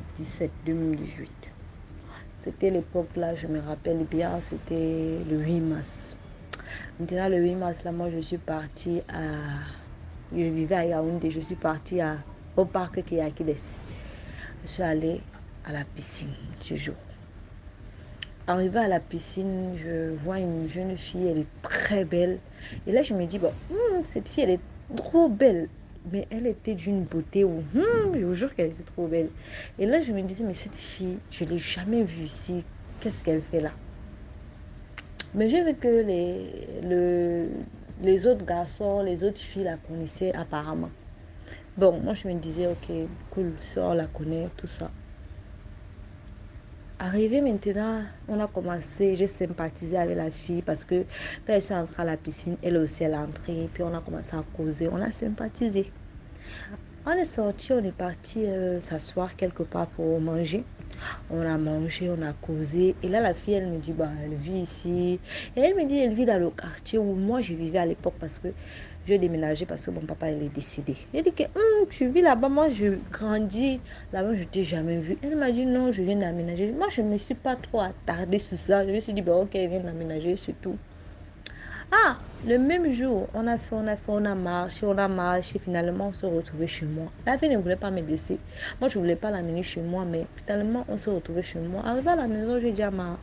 C'était l'époque là, je me rappelle bien, c'était le 8 mars. Maintenant, le 8 mars, là, moi, je suis partie à... Je vivais à Yaoundé, je suis partie au parc qui est à Kides. Je suis allée à la piscine ce jour. Arrivée à la piscine, je vois une jeune fille, elle est très belle. Et là, je me dis, cette fille, elle est trop belle. Mais elle était d'une beauté où, je vous jure qu'elle était trop belle. Et là, je me disais, mais cette fille, je ne l'ai jamais vue ici. Qu'est-ce qu'elle fait là? Mais j'ai vu que les autres garçons, les autres filles la connaissaient apparemment. Bon, moi, je me disais, ok, cool, ça, on la connaît, tout ça. Arrivé maintenant, on a commencé, j'ai sympathisé avec la fille parce que quand elle est entrée à la piscine, elle aussi elle est entrée, puis on a commencé à causer, on a sympathisé. On est sorti, on est parti s'asseoir quelque part pour manger. On a mangé, on a causé. Et là, la fille, elle me dit, elle vit ici. Et elle me dit, elle vit dans le quartier où moi, je vivais à l'époque parce que je déménageais parce que mon papa, il est décédé. Elle dit que tu vis là-bas, moi, je grandis là-bas, je ne t'ai jamais vu. Elle m'a dit, non, je viens d'aménager. Moi, je ne me suis pas trop attardée sur ça. Je me suis dit, ok, elle vient d'aménager, c'est tout. Ah, le même jour, on a marché, finalement, on se retrouvait chez moi. La fille ne voulait pas me laisser. Moi, je ne voulais pas l'amener chez moi, mais finalement, on se retrouvait chez moi. Arrivé à la maison, j'ai dit à ma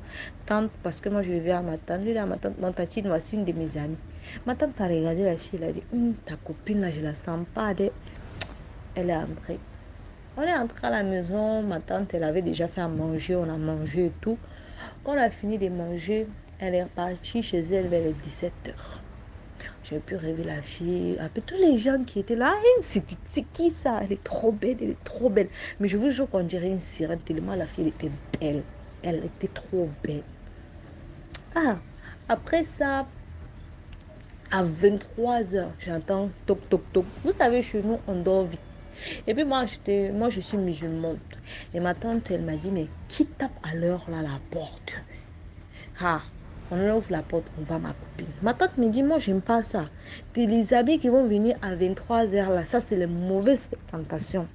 tante, parce que moi, je vivais à ma tante, j'ai dit à ma tante, mon tatine, voici une de mes amies. Ma tante a regardé la fille, elle a dit, ta copine, là, je la sens pas. Elle est entrée. On est entré à la maison, ma tante, elle avait déjà fait à manger, on a mangé et tout. Quand on a fini de manger, elle est repartie chez elle vers les 17h. J'ai pu rêver la fille. Après, tous les gens qui étaient là, c'est qui ça? Elle est trop belle, elle est trop belle. Mais je vous jure qu'on dirait une sirène tellement la fille était belle. Elle était trop belle. Ah, après ça, à 23h, j'entends toc, toc, toc. Vous savez, chez nous, on dort vite. Et puis moi, je suis musulmane. Et ma tante, elle m'a dit, mais qui tape à l'heure là la porte? Ah, on ouvre la porte, on voit ma copine. Ma tante me dit, moi, j'aime pas ça. Les habits qui vont venir à 23h là, ça, c'est les mauvaises tentations.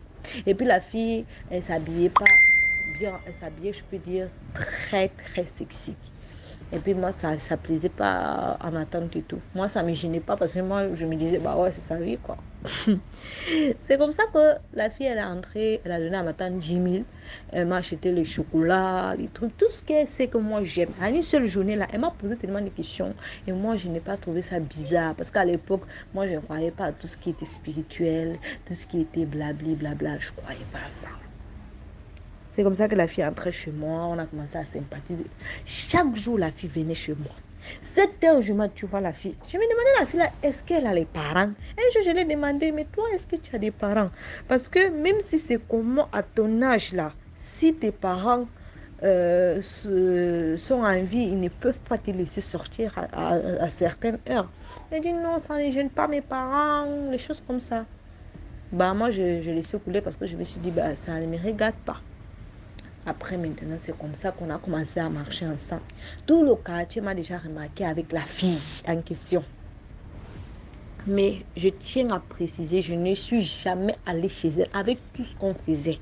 Et puis la fille, elle s'habillait pas bien, elle s'habillait, je peux dire, très, très sexy. Et puis moi, ça plaisait pas à ma tante et tout. Moi, ça me gênait pas parce que moi, je me disais, ouais, c'est sa vie, quoi. C'est comme ça que la fille, elle est entrée, elle a donné à ma tante 10 000. Elle m'a acheté les chocolats, les trucs, tout ce qu'elle sait que moi, j'aime. À une seule journée, là, elle m'a posé tellement de questions. Et moi, je n'ai pas trouvé ça bizarre. Parce qu'à l'époque, moi, je ne croyais pas à tout ce qui était spirituel, tout ce qui était blabli, blabla. Je ne croyais pas à ça. C'est comme ça que la fille entrait chez moi, on a commencé à sympathiser. Chaque jour, la fille venait chez moi. 7h, tu vois la fille. Je me demandais la fille là, est-ce qu'elle a les parents? Un jour, je lui ai demandé, mais toi, est-ce que tu as des parents? Parce que même si c'est comment à ton âge là, si tes parents sont en vie, ils ne peuvent pas te laisser sortir à certaines heures. Elle dit non, ça ne gêne pas mes parents, les choses comme ça. Moi, je laissé couler parce que je me suis dit, ça ne me regarde pas. Après, maintenant, c'est comme ça qu'on a commencé à marcher ensemble. Tout le quartier m'a déjà remarqué avec la fille en question. Mais je tiens à préciser, je ne suis jamais allée chez elle avec tout ce qu'on faisait.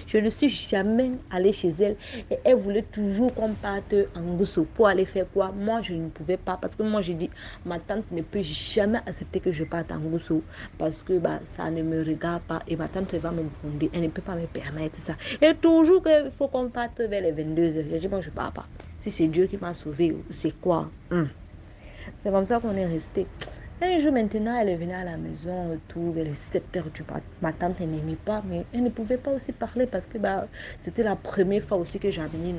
Je ne suis jamais allée chez elle et elle voulait toujours qu'on parte en Gosso pour aller faire quoi. Moi, je ne pouvais pas parce que moi, je dis, ma tante ne peut jamais accepter que je parte en Gosso parce que ça ne me regarde pas et ma tante va me gronder. Elle ne peut pas me permettre ça. Et toujours qu'il faut qu'on parte vers les 22h. Je dis, moi, je ne pars pas. Si c'est Dieu qui m'a sauvée, c'est quoi? C'est comme ça qu'on est resté. Un jour maintenant, elle est venue à la maison tout vers les 7h du matin. Ma tante n'aimait pas, mais elle ne pouvait pas aussi parler parce que c'était la première fois aussi que j'ai amené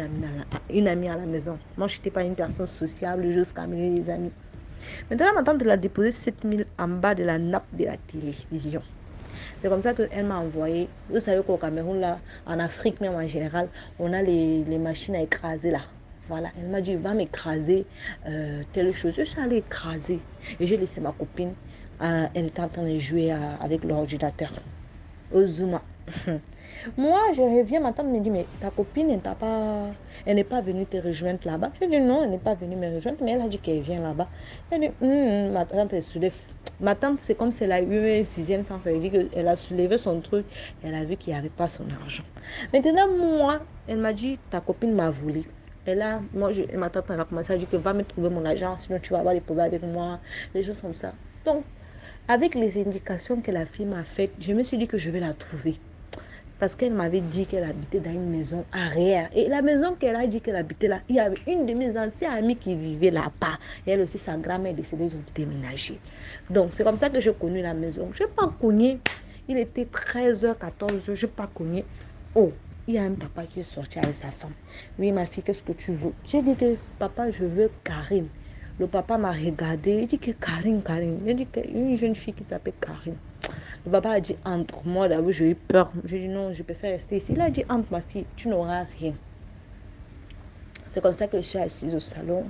une amie à la maison. Moi, je n'étais pas une personne sociable jusqu'à amener des amis. Maintenant, ma tante l'a déposé 7000 en bas de la nappe de la télévision. C'est comme ça qu'elle m'a envoyé. Vous savez qu'au Cameroun, là, en Afrique même en général, on a les machines à écraser là. Voilà, elle m'a dit, va m'écraser telle chose. Je suis allée écraser. Et j'ai laissé ma copine. Elle était en train de jouer avec l'ordinateur. Au Zuma. Moi, je reviens, ma tante me dit, mais ta copine, elle n'est pas venue te rejoindre là-bas. Je dis, non, elle n'est pas venue me rejoindre, mais elle a dit qu'elle vient là-bas. Elle dit, ma tante est soulevée. Ma tante, c'est comme si elle a eu un sixième sens. Elle dit qu'elle a soulevé son truc. Elle a vu qu'il n'y avait pas son argent. Maintenant, moi, elle m'a dit, ta copine m'a volé. Et là, ma tante a commencé à dire que va me trouver mon argent, sinon tu vas avoir des problèmes avec moi, des choses comme ça. Donc, avec les indications que la fille m'a faites, je me suis dit que je vais la trouver. Parce qu'elle m'avait dit qu'elle habitait dans une maison arrière. Et la maison qu'elle a dit qu'elle habitait là, il y avait une de mes anciennes amies qui vivait là-bas. Et elle aussi, sa grand-mère est décédée, ils ont déménagé. Donc, c'est comme ça que j'ai connu la maison. Je n'ai pas cogné. Il était 13h, 14h, je n'ai pas cogné. Oh! Il y a un papa qui est sorti avec sa femme. Oui, ma fille, qu'est-ce que tu veux? J'ai dit que papa, je veux Karine. Le papa m'a regardé. Il dit que Karine. J'ai dit qu'une jeune fille qui s'appelle Karine. Le papa a dit entre. Moi, d'abord, j'ai eu peur. J'ai dit non, je préfère rester ici. Il a dit entre, ma fille, tu n'auras rien. C'est comme ça que je suis assise au salon.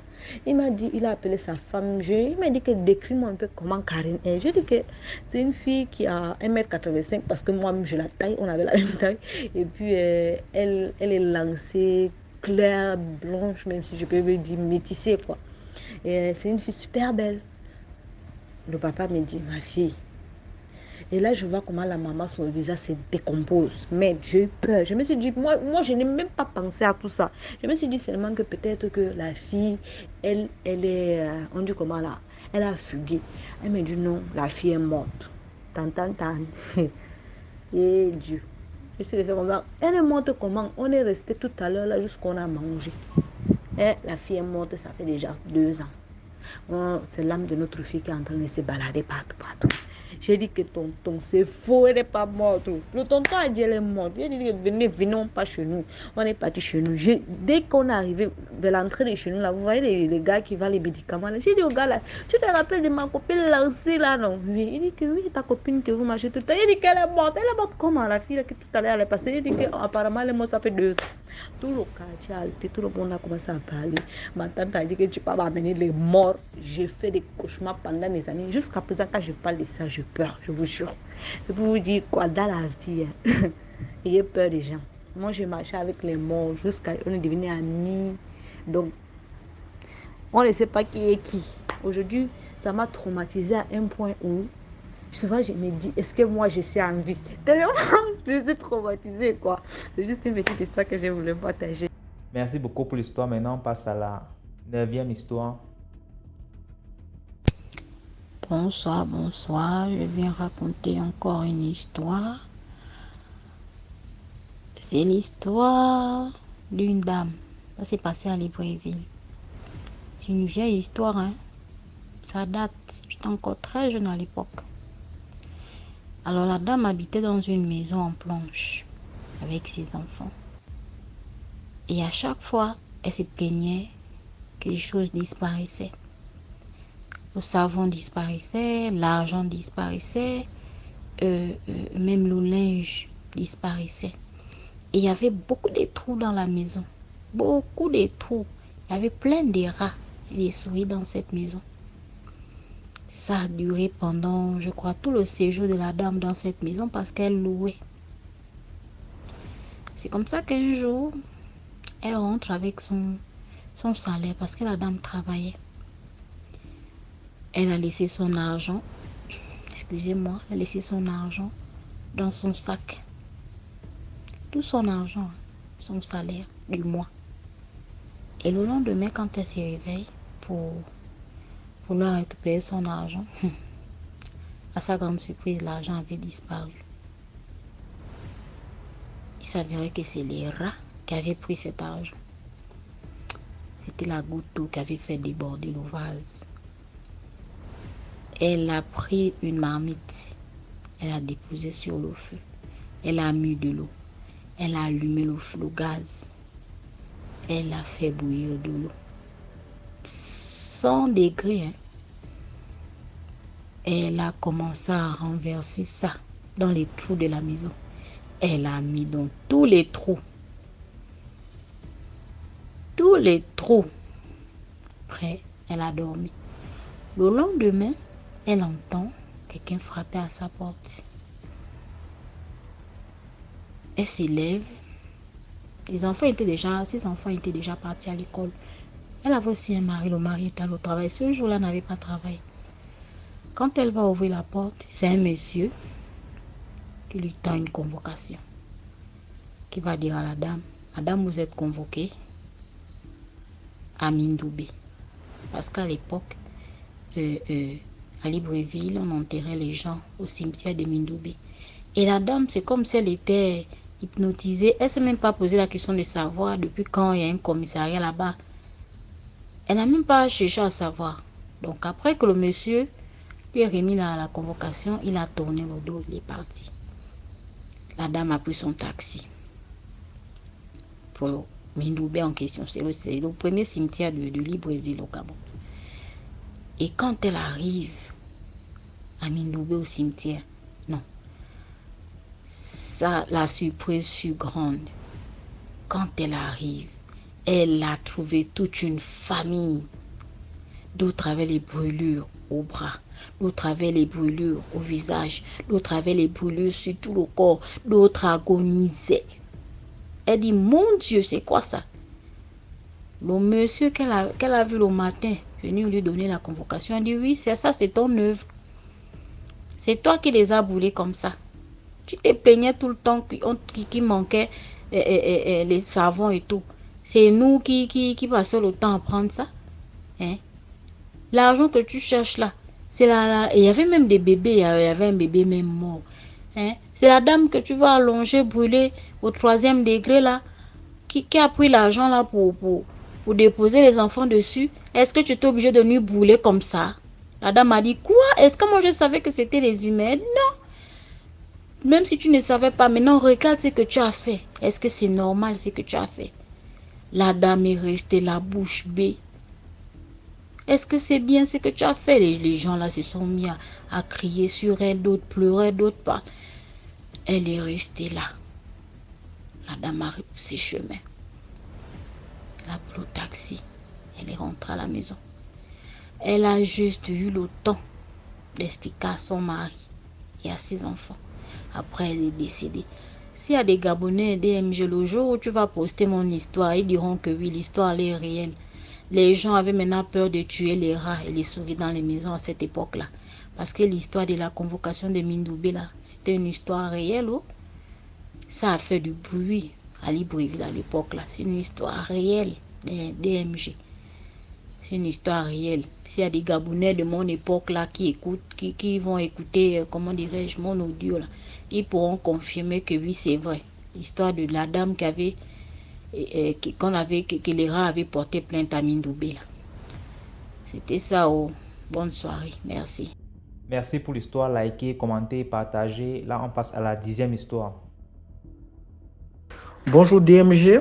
Il m'a dit, il a appelé sa femme. Il m'a dit que décris-moi un peu comment Karine est. J'ai dit que c'est une fille qui a 1m85 parce que moi-même j'ai la taille, on avait la même taille. Et puis elle est lancée, claire, blanche, même si je peux me dire métissée quoi. Et c'est une fille super belle. Le papa me dit, ma fille. Et là, je vois comment la maman, son visage se décompose. Mais j'ai eu peur. Je me suis dit, moi, je n'ai même pas pensé à tout ça. Je me suis dit seulement que peut-être que la fille, elle est, on dit comment là, elle a fugué. Elle me dit non, la fille est morte. Tan. Et Dieu. Je suis restée comme ça. Elle est morte comment? On est resté tout à l'heure là jusqu'on a mangé. Et la fille est morte, ça fait déjà 2 ans. C'est l'âme de notre fille qui est en train de se balader partout. J'ai dit que tonton, c'est faux, elle n'est pas morte. Le tonton a dit qu'elle est morte. J'ai dit que venons pas chez nous. On est parti chez nous. Dès qu'on est arrivé vers l'entrée de chez nous, là, vous voyez les gars qui vendent les médicaments. J'ai dit au gars là, tu te rappelles de ma copine lancée là, non? Oui. Il dit que oui, ta copine que vous mangez tout le temps. Il dit qu'elle est morte. Elle est morte comment? La fille là, qui tout à l'heure elle est passée. Il dit qu'apparemment elle est morte, ça fait 2 ans. Tout le quartier a été, tout le monde a commencé à parler. Ma tante a dit que tu peux m'amener les morts. J'ai fait des cauchemars pendant des années. Jusqu'à présent, quand je parle de ça, j'ai peur, je vous jure. C'est pour vous dire quoi, dans la vie, ayez peur des gens. Moi, je marchais avec les morts jusqu'à on est devenu amis. Donc, on ne sait pas qui est qui. Aujourd'hui, ça m'a traumatisé à un point où souvent je me dis, est-ce que moi je suis en vie? Tellement je suis traumatisée, quoi. C'est juste une petite histoire que je voulais partager. Merci beaucoup pour l'histoire. Maintenant, on passe à la 9e histoire. Bonsoir. Je viens raconter encore une histoire. C'est l'histoire d'une dame. Ça s'est passé à Libreville. C'est une vieille histoire, hein. Ça date. J'étais encore très jeune à l'époque. Alors la dame habitait dans une maison en planche avec ses enfants. Et à chaque fois, elle se plaignait que les choses disparaissaient. Le savon disparaissait, l'argent disparaissait, même le linge disparaissait. Et il y avait beaucoup de trous dans la maison. Beaucoup de trous. Il y avait plein de rats et des souris dans cette maison. Ça a duré pendant, je crois, tout le séjour de la dame dans cette maison parce qu'elle louait. C'est comme ça qu'un jour, elle rentre avec son salaire parce que la dame travaillait. Elle a laissé son argent excusez-moi, a laissé son argent dans son sac. Tout son argent, son salaire du mois. Et le lendemain, quand elle se réveille pour vouloir récupérer son argent, à sa grande surprise, l'argent avait disparu. Il s'avérait que c'est les rats qui avaient pris cet argent. C'était la goutte d'eau qui avait fait déborder le vase. Elle a pris une marmite, elle a déposé sur le feu, elle a mis de l'eau, elle a allumé le gaz, elle a fait bouillir de l'eau. 100 degrés, hein. Elle a commencé à renverser ça dans les trous de la maison. Elle a mis dans tous les trous. Tous les trous. Après, elle a dormi. Le lendemain, elle entend quelqu'un frapper à sa porte. Elle s'élève. Ses enfants étaient déjà partis à l'école. Elle avait aussi un mari. Le mari était au travail. Ce jour-là, elle n'avait pas travaillé. Quand elle va ouvrir la porte, c'est un monsieur qui lui tend une convocation. Qui va dire à la dame, Madame, vous êtes convoquée à Mindoubé. Parce qu'à l'époque, à Libreville, on enterrait les gens au cimetière de Mindoubé. Et la dame, c'est comme si elle était hypnotisée. Elle ne s'est même pas posé la question de savoir depuis quand il y a un commissariat là-bas. Elle n'a même pas cherché à savoir. Donc après que le monsieur lui a remis la convocation, il a tourné le dos, il est parti. La dame a pris son taxi pour Mindoubé en question. C'est le premier cimetière de Libreville au Gabon. Et quand elle arrive à Mindoubé au cimetière, non. Ça, la surprise fut grande. Quand elle arrive, elle a trouvé toute une famille. D'autres avaient les brûlures au bras, d'autres avaient les brûlures au visage, d'autres avaient les brûlures sur tout le corps, d'autres agonisaient. Elle dit, mon Dieu, c'est quoi ça? Le monsieur qu'elle a vu le matin, venu lui donner la convocation, elle dit, oui, c'est ça, c'est ton œuvre. C'est toi qui les as brûlés comme ça. Tu te plaignais tout le temps qu'il manquait les savons et tout. C'est nous qui passons le temps à prendre ça. Hein? L'argent que tu cherches là, c'est là. Il y avait même des bébés, il y avait un bébé même mort. Hein? C'est la dame que tu vas allonger, brûler au 3e degré là, qui a pris l'argent là pour déposer les enfants dessus. Est-ce que tu es obligé de nous brûler comme ça? La dame a dit, quoi? Est-ce que moi je savais que c'était les humains? Non. Même si tu ne savais pas, maintenant regarde ce que tu as fait. Est-ce que c'est normal ce que tu as fait? La dame est restée la bouche bée. Est-ce que c'est bien ce que tu as fait? Les gens là se sont mis à crier sur elle, d'autres pleuraient, d'autres pas. Elle est restée là. La dame a repoussé chemin. Elle a pris le taxi. Elle est rentrée à la maison. Elle a juste eu le temps d'expliquer à son mari et à ses enfants. Après, elle est décédée. S'il y a des Gabonais, DMG, le jour où tu vas poster mon histoire, ils diront que oui, l'histoire elle est réelle. Les gens avaient maintenant peur de tuer les rats et les souris dans les maisons à cette époque-là. Parce que l'histoire de la convocation de Mindoubé, là, c'était une histoire réelle. Oh. Ça a fait du bruit à Libreville à l'époque, là. C'est une histoire réelle des DMG. C'est une histoire réelle. S'il y a des Gabonais de mon époque, là, qui écoutent, qui vont écouter, comment dirais-je, mon audio, là, ils pourront confirmer que oui, c'est vrai. L'histoire de la dame que les rats avaient porté plainte à Mindoubé. C'était ça. Oh. Bonne soirée. Merci. Merci pour l'histoire. Likez, commentez, partagez. Là, on passe à la 10e histoire. Bonjour DMG.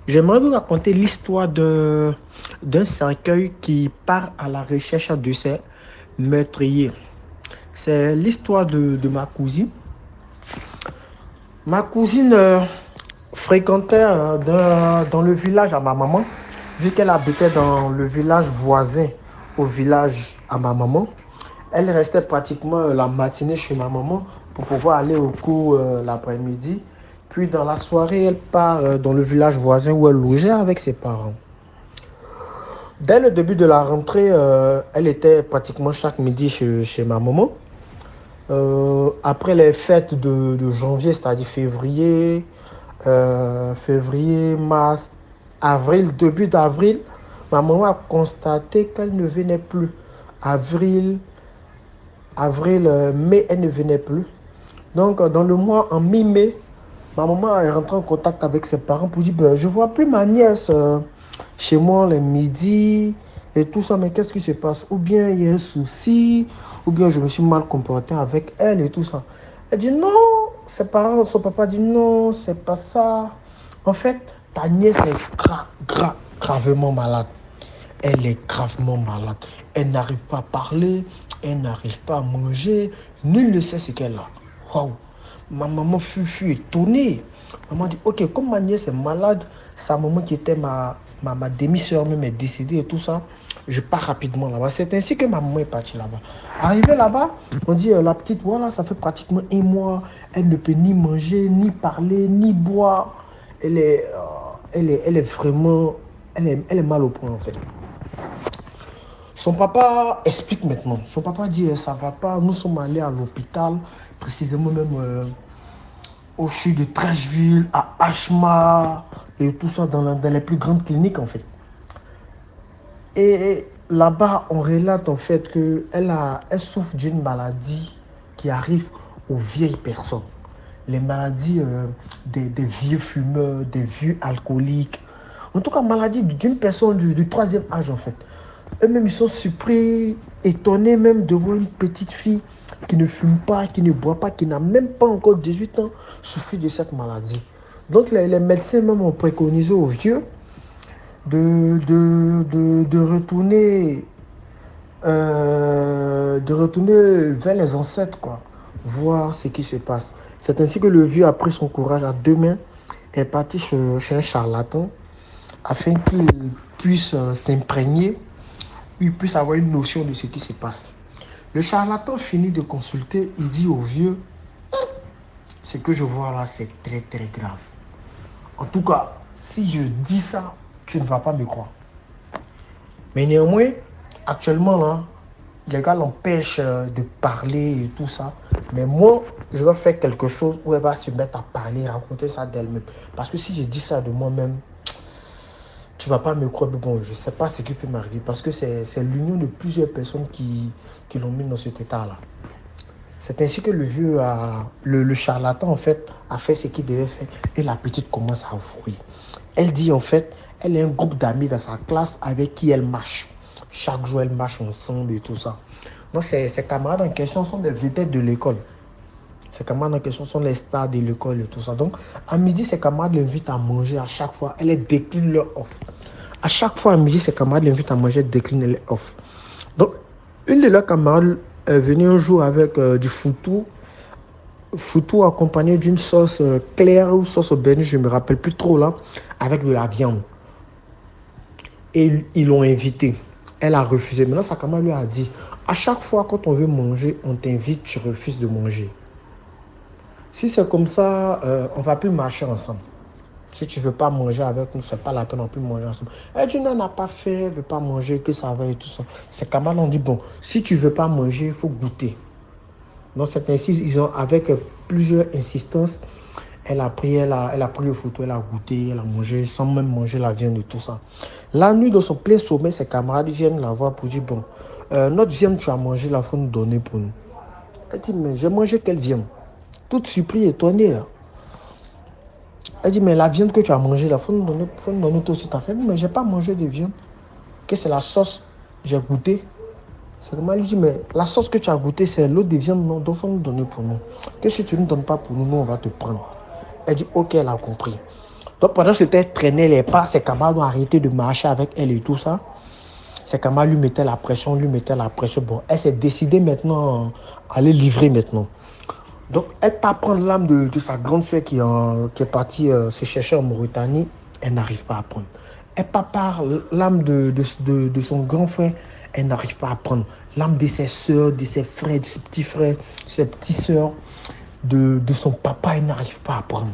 J'aimerais vous raconter l'histoire d'un cercueil qui part à la recherche de ses meurtriers. C'est l'histoire de ma cousine. Ma cousine fréquentait dans le village à ma maman, vu qu'elle habitait dans le village voisin au village à ma maman. Elle restait pratiquement la matinée chez ma maman pour pouvoir aller au cours l'après-midi. Puis dans la soirée, elle part dans le village voisin où elle logeait avec ses parents. Dès le début de la rentrée, elle était pratiquement chaque midi chez ma maman. Après les fêtes de janvier, c'est-à-dire février, mars, avril, début d'avril, ma maman a constaté qu'elle ne venait plus. Avril, mai, elle ne venait plus. Donc, dans le mois, en mi-mai, ma maman est rentrée en contact avec ses parents pour dire, ben, je ne vois plus ma nièce chez moi les midis et tout ça, mais qu'est-ce qui se passe? Ou bien il y a un souci, ou bien je me suis mal comporté avec elle et tout ça. Elle dit non, ses parents, son papa dit non, c'est pas ça. En fait, ta nièce est gravement malade. Elle est gravement malade. Elle n'arrive pas à parler, elle n'arrive pas à manger. Nul ne sait ce qu'elle a. Waouh! Ma maman fut étonnée. Maman dit, ok, comme ma nièce est malade, sa maman qui était ma demi-sœur même est décédée et tout ça, je pars rapidement là-bas. C'est ainsi que ma maman est partie là-bas. Arrivée là-bas, on dit, la petite, voilà, ça fait pratiquement un mois, elle ne peut ni manger, ni parler, ni boire. Elle est vraiment, elle est mal au point en fait. Son papa explique maintenant. Son papa dit, ça va pas, nous sommes allés à l'hôpital, précisément même au CHU de Trècheville, à Achma, et tout ça dans les plus grandes cliniques en fait. Et là-bas, on relate en fait qu'elle souffre d'une maladie qui arrive aux vieilles personnes. Les maladies des vieux fumeurs, des vieux alcooliques. En tout cas, maladie d'une personne du troisième âge en fait. Eux-mêmes, ils sont surpris, étonnés même de voir une petite fille qui ne fume pas, qui ne boit pas, qui n'a même pas encore 18 ans, souffrir de cette maladie. Donc, les médecins même ont préconisé aux vieux de retourner vers les ancêtres, quoi, voir ce qui se passe. C'est ainsi que le vieux a pris son courage à deux mains et est parti chez un charlatan afin qu'il puisse s'imprégner, il puisse avoir une notion de ce qui se passe. Le charlatan finit de consulter, il dit au vieux, ce que je vois là, c'est très très grave. En tout cas, si je dis ça, tu ne vas pas me croire. Mais néanmoins, actuellement là, les gars l'empêchent de parler et tout ça. Mais moi, je vais faire quelque chose où elle va se mettre à parler, raconter ça d'elle-même. Parce que si je dis ça de moi-même, tu ne vas pas me croire. Mais bon, je ne sais pas ce qui peut m'arriver. Parce que c'est l'union de plusieurs personnes qui l'ont mis dans cet état-là. C'est ainsi que le vieux, le charlatan en fait, a fait ce qu'il devait faire. Et la petite commence à ouvrir. Elle dit en fait, elle a un groupe d'amis dans sa classe avec qui elle marche. Chaque jour, elle marche ensemble et tout ça. Donc, ses camarades en question sont des vedettes de l'école. Ses camarades en question sont les stars de l'école et tout ça. Donc, à midi, ses camarades l'invitent à manger à chaque fois. Elle décline leur offre. À chaque fois, à midi, ses camarades l'invitent à manger, elle décline leur offre. Donc, une de leurs camarades est venue un jour avec du foutou accompagné d'une sauce claire ou sauce au béni, je ne me rappelle plus trop là, avec de la viande. Et ils l'ont invitée. Elle a refusé. Maintenant, sa camarade lui a dit, à chaque fois quand on veut manger, on t'invite, tu refuses de manger. Si c'est comme ça, on ne va plus marcher ensemble. Si tu ne veux pas manger avec nous, ce n'est pas la peine, on ne peut plus manger ensemble. Elle dit, non, elle n'a pas fait, elle ne veut pas manger, que ça va et tout ça. Ses camarades ont dit, bon, si tu ne veux pas manger, il faut goûter. Donc, c'est ainsi, ils ont, avec plusieurs insistances, elle a pris le photo, elle a goûté, elle a mangé, sans même manger la viande et tout ça. La nuit, dans son plein sommeil, ses camarades viennent la voir pour dire, bon, notre viande, tu as mangé, il faut nous donner pour nous. Elle dit, mais j'ai mangé quelle viande? Toute surprise, étonnée, là. Elle dit, mais la viande que tu as mangée, il faut nous donner toi aussi ta viande. Mais je n'ai pas mangé de viande. Que c'est la sauce, j'ai goûté. C'est comme elle dit, mais la sauce que tu as goûté, c'est l'eau de viande, non, donc il faut nous donner pour nous. Que si tu ne nous donnes pas pour nous, nous, on va te prendre. Elle dit, ok, elle a compris. Donc pendant que elle traînait les pas, ses camarades ont arrêté de marcher avec elle et tout ça. Ses camarades lui mettaient la pression, Bon, elle s'est décidée maintenant à aller livrer maintenant. Donc elle part prendre l'âme de sa grande soeur qui est partie se chercher en Mauritanie. Elle n'arrive pas à prendre. Elle part par l'âme de son grand frère. Elle n'arrive pas à prendre. L'âme de ses soeurs, de ses frères, de ses petits frères, de ses petites soeurs, de son papa, elle n'arrive pas à prendre.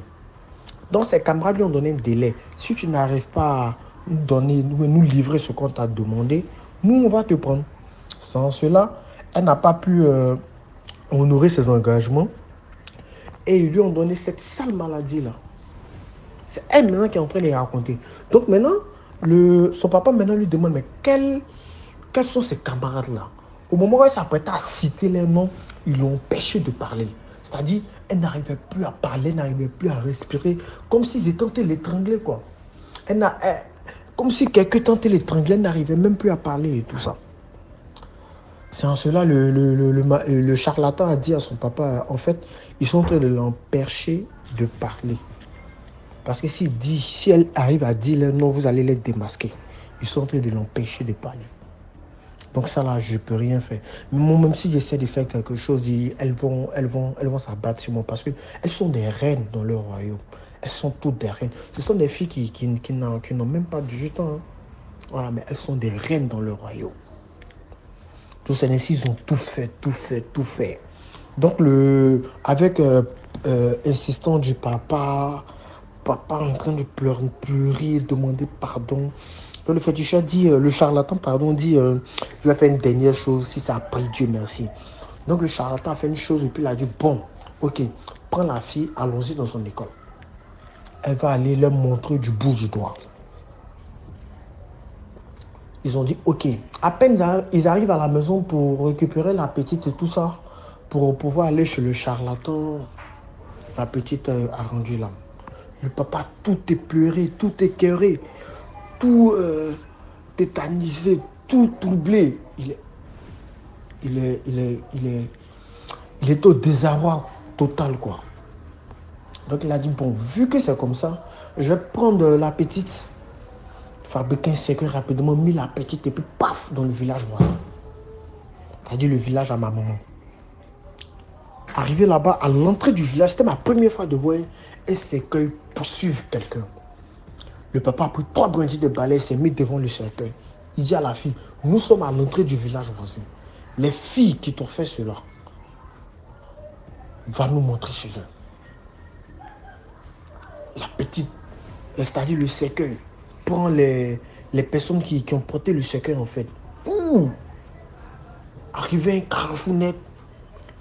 Donc ses camarades lui ont donné un délai. Si tu n'arrives pas à nous livrer ce qu'on t'a demandé, nous on va te prendre. Sans cela, elle n'a pas pu honorer ses engagements. Et ils lui ont donné cette sale maladie-là. C'est elle maintenant qui est en train de les raconter. Donc maintenant, son papa maintenant lui demande, mais quels sont ces camarades-là? Au moment où elle s'apprêtait à citer les noms, ils l'ont empêché de parler. C'est-à-dire, elle n'arrivait plus à parler, elle n'arrivait plus à respirer, comme s'ils étaient en train de l'étrangler, quoi. Comme si quelqu'un tentait de l'étrangler, elle n'arrivait même plus à parler et tout ça. C'est en cela, le charlatan a dit à son papa, en fait, ils sont en train de l'empêcher de parler. Parce que si elle arrive à dire non, vous allez les démasquer. Ils sont en train de l'empêcher de parler. Donc ça là, je ne peux rien faire. Mais moi, même si j'essaie de faire quelque chose, elles vont s'abattre sur moi parce qu'elles sont des reines dans leur royaume. Elles sont toutes des reines. Ce sont des filles qui n'ont même pas 18 ans. Hein. Voilà, mais elles sont des reines dans leur royaume. Tous ces nés-ci, ils ont tout fait. Donc, avec insistance du papa en train de pleurer, demander pardon. Donc, le féticheur dit, le charlatan, dit, je vais faire une dernière chose, si ça a pris, Dieu merci. Donc, le charlatan a fait une chose et puis il a dit, bon, ok, prends la fille, allons-y dans son école. Elle va aller leur montrer du bout du doigt. Ils ont dit, ok, à peine ils arrivent à la maison pour récupérer la petite et tout ça, pour pouvoir aller chez le charlatan, la petite a rendu là. Le papa, tout est pleuré, tout est écœuré, tout tétanisé, tout troublé. Il est au désarroi total, quoi. Donc il a dit, bon, vu que c'est comme ça, je vais prendre la petite, fabriquer un cercueil rapidement, mis la petite et puis paf, dans le village voisin. C'est-à-dire le village à ma maman. Arrivé là-bas, à l'entrée du village, c'était ma première fois de voir un cercueil poursuivre quelqu'un. Le papa a pris 3 brindilles de balai et s'est mis devant le cercueil. Il dit à la fille, nous sommes à l'entrée du village voisin. Les filles qui t'ont fait cela, va nous montrer chez eux. La petite, c'est-à-dire le cercueil, prend les personnes qui ont porté le cercueil en fait. Arrivé à un carrefour net,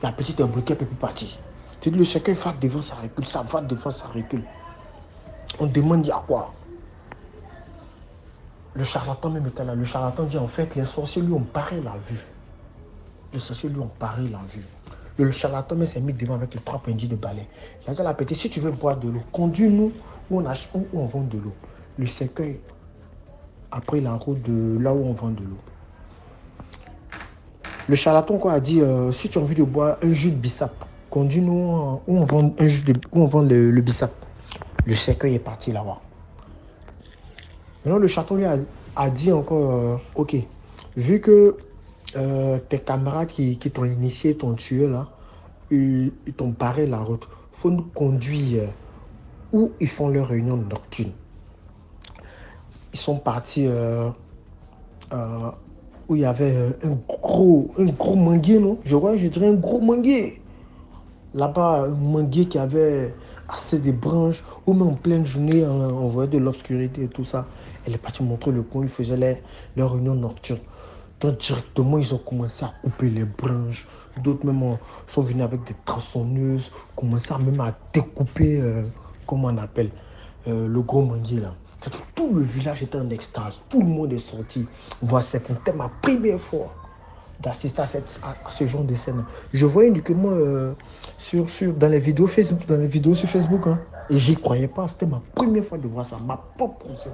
la petite est bloquée, elle ne peut plus partir. C'est-à-dire le cercueil va devant, ça recule, ça va devant, ça recule. On demande, il y a quoi? Le charlatan même était là. Le charlatan dit en fait, les sorciers lui ont barré la vue. Les sorciers lui ont barré la vue. Le charlatan même s'est mis devant avec les 3 brindilles de balai. Il a dit à la petite, si tu veux boire de l'eau, conduis-nous où on vend de l'eau. Le cercueil a pris la route de là où on vend de l'eau. Le charlatan quoi, a dit, si tu as envie de boire un jus de bissap, conduis-nous où on vend le bissap. Le cercueil est parti là-bas. Maintenant, le charlatan lui a dit encore, ok, vu que tes camarades qui t'ont initié, t'ont tué là, ils t'ont barré la route, il faut nous conduire où ils font leur réunion nocturne. Ils sont partis où il y avait un gros manguier, non? Je dirais un gros manguier. Là-bas, un manguier qui avait assez de branches, ou même en pleine journée, on voyait de l'obscurité et tout ça. Elle est partie montrer le coin, ils faisaient leur réunion nocturne. Donc directement, ils ont commencé à couper les branches. D'autres même sont venus avec des tronçonneuses, commençaient même à découper, comment on appelle, le gros manguier là. Tout le village était en extase, tout le monde est sorti. Voilà, c'était ma première fois d'assister à ce genre de scène. Je voyais uniquement dans les vidéos sur Facebook, hein, et j'y croyais pas. C'était ma première fois de voir ça, ma propre cousine.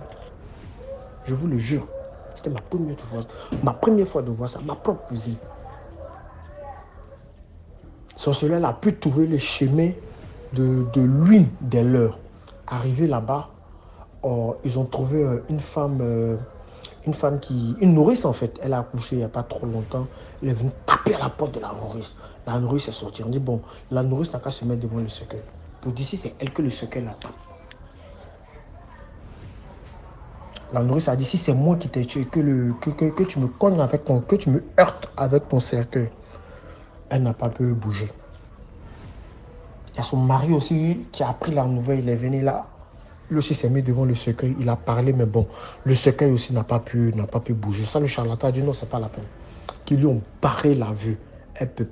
Je vous le jure, c'était ma première fois de voir ça, ma propre cousine. Sorceleur a pu trouver le chemin de l'une des leurs. Arrivé là-bas, ils ont trouvé une nourrice en fait. Elle a accouché il n'y a pas trop longtemps. Elle est venue taper à la porte de la nourrice. La nourrice est sortie. On dit bon, la nourrice n'a qu'à se mettre devant le cercueil. Pour d'ici, c'est elle que le cercueil attend. La nourrice a dit si c'est moi qui t'ai tué, que tu me cognes avec que tu me heurtes avec ton cercueil. Elle n'a pas pu bouger. Il y a son mari aussi qui a appris la nouvelle. Il est venu là. Lui aussi s'est mis devant le cercueil, il a parlé, mais bon, le cercueil aussi n'a pas pu bouger. Ça, le charlatan a dit non, c'est pas la peine. Qu'ils lui ont barré la vue. elle peut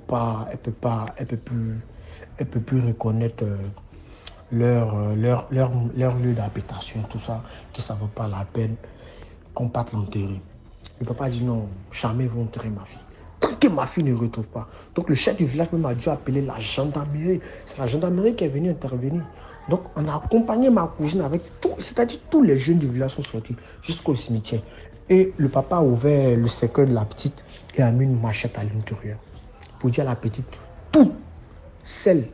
plus reconnaître leur lieu d'habitation, tout ça, que ça ne vaut pas la peine qu'on parte l'enterrer. Le papa dit non, jamais ils vont enterrer ma fille. Tant que ma fille ne retrouve pas. Donc le chef du village même a dû appeler la gendarmerie. C'est la gendarmerie qui est venue intervenir. Donc on a accompagné ma cousine avec tout, c'est-à-dire tous les jeunes du village sont sortis jusqu'au cimetière. Et le papa a ouvert le cercueil de la petite et a mis une machette à l'intérieur. Pour dire à la petite, toutes celles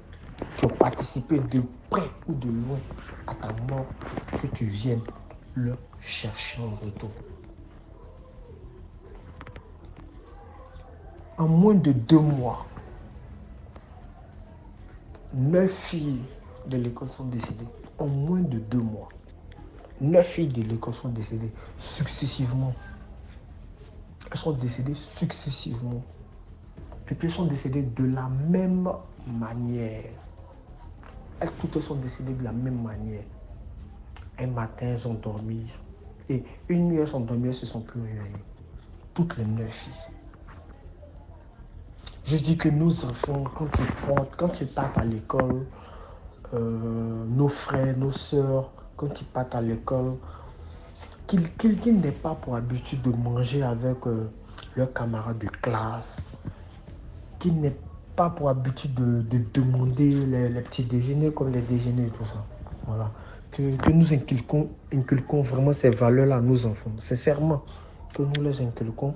qui ont participé de près ou de loin à ta mort, que tu viennes le chercher en retour. En moins de 2 mois, 9 filles de l'école sont décédées. En moins de 2 mois, 9 filles de l'école sont décédées successivement. Elles sont décédées successivement. Et puis elles sont décédées de la même manière. Elles toutes sont décédées de la même manière. Un matin, elles ont dormi. Et une nuit, elles ont dormi, elles ne se sont plus réveillées. Toutes les 9 filles. Je dis que nos enfants, quand ils partent à l'école, nos frères, nos sœurs, quand ils partent à l'école, qu'ils n'aient pas pour habitude de manger avec leurs camarades de classe, qu'ils n'aient pas pour habitude de demander les petits déjeuners comme les déjeuners et tout ça. Voilà. Que nous inculquons vraiment ces valeurs-là à nos enfants. Sincèrement, que nous les inculquons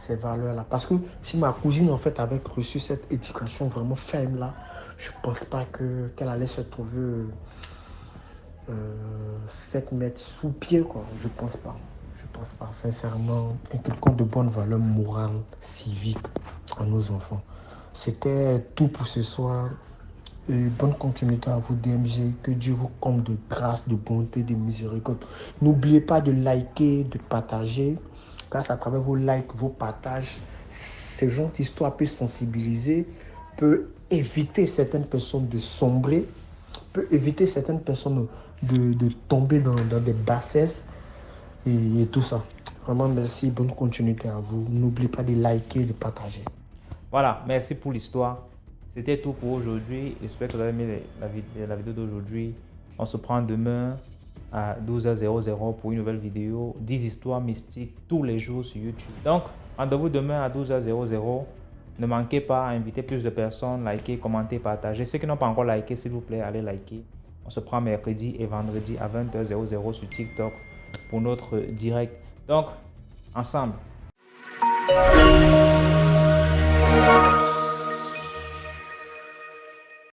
ces valeurs-là. Parce que si ma cousine en fait avait reçu cette éducation vraiment ferme-là, je ne pense pas qu'elle allait se trouver 7 mètres sous pied, quoi. Je pense pas. Sincèrement, inculquons de bonnes valeurs morales, civiques à nos enfants. C'était tout pour ce soir. Et bonne continuité à vous, DMG. Que Dieu vous comble de grâce, de bonté, de miséricorde. N'oubliez pas de liker, de partager. Grâce à travers vos likes, vos partages, ce genre d'histoire peut sensibiliser, peut éviter certaines personnes de sombrer, peut éviter certaines personnes de tomber dans des bassesses et tout ça. Vraiment, merci, bonne continuité à vous. N'oubliez pas de liker et de partager. Voilà, merci pour l'histoire. C'était tout pour aujourd'hui. J'espère que vous avez aimé la vidéo d'aujourd'hui. On se prend demain à 12h00 pour une nouvelle vidéo. 10 histoires mystiques tous les jours sur YouTube. Donc, rendez-vous demain à 12h00. Ne manquez pas à inviter plus de personnes, liker, commenter, partager. Ceux qui n'ont pas encore liké, s'il vous plaît, allez liker. On se prend mercredi et vendredi à 20h00 sur TikTok pour notre direct. Donc, ensemble.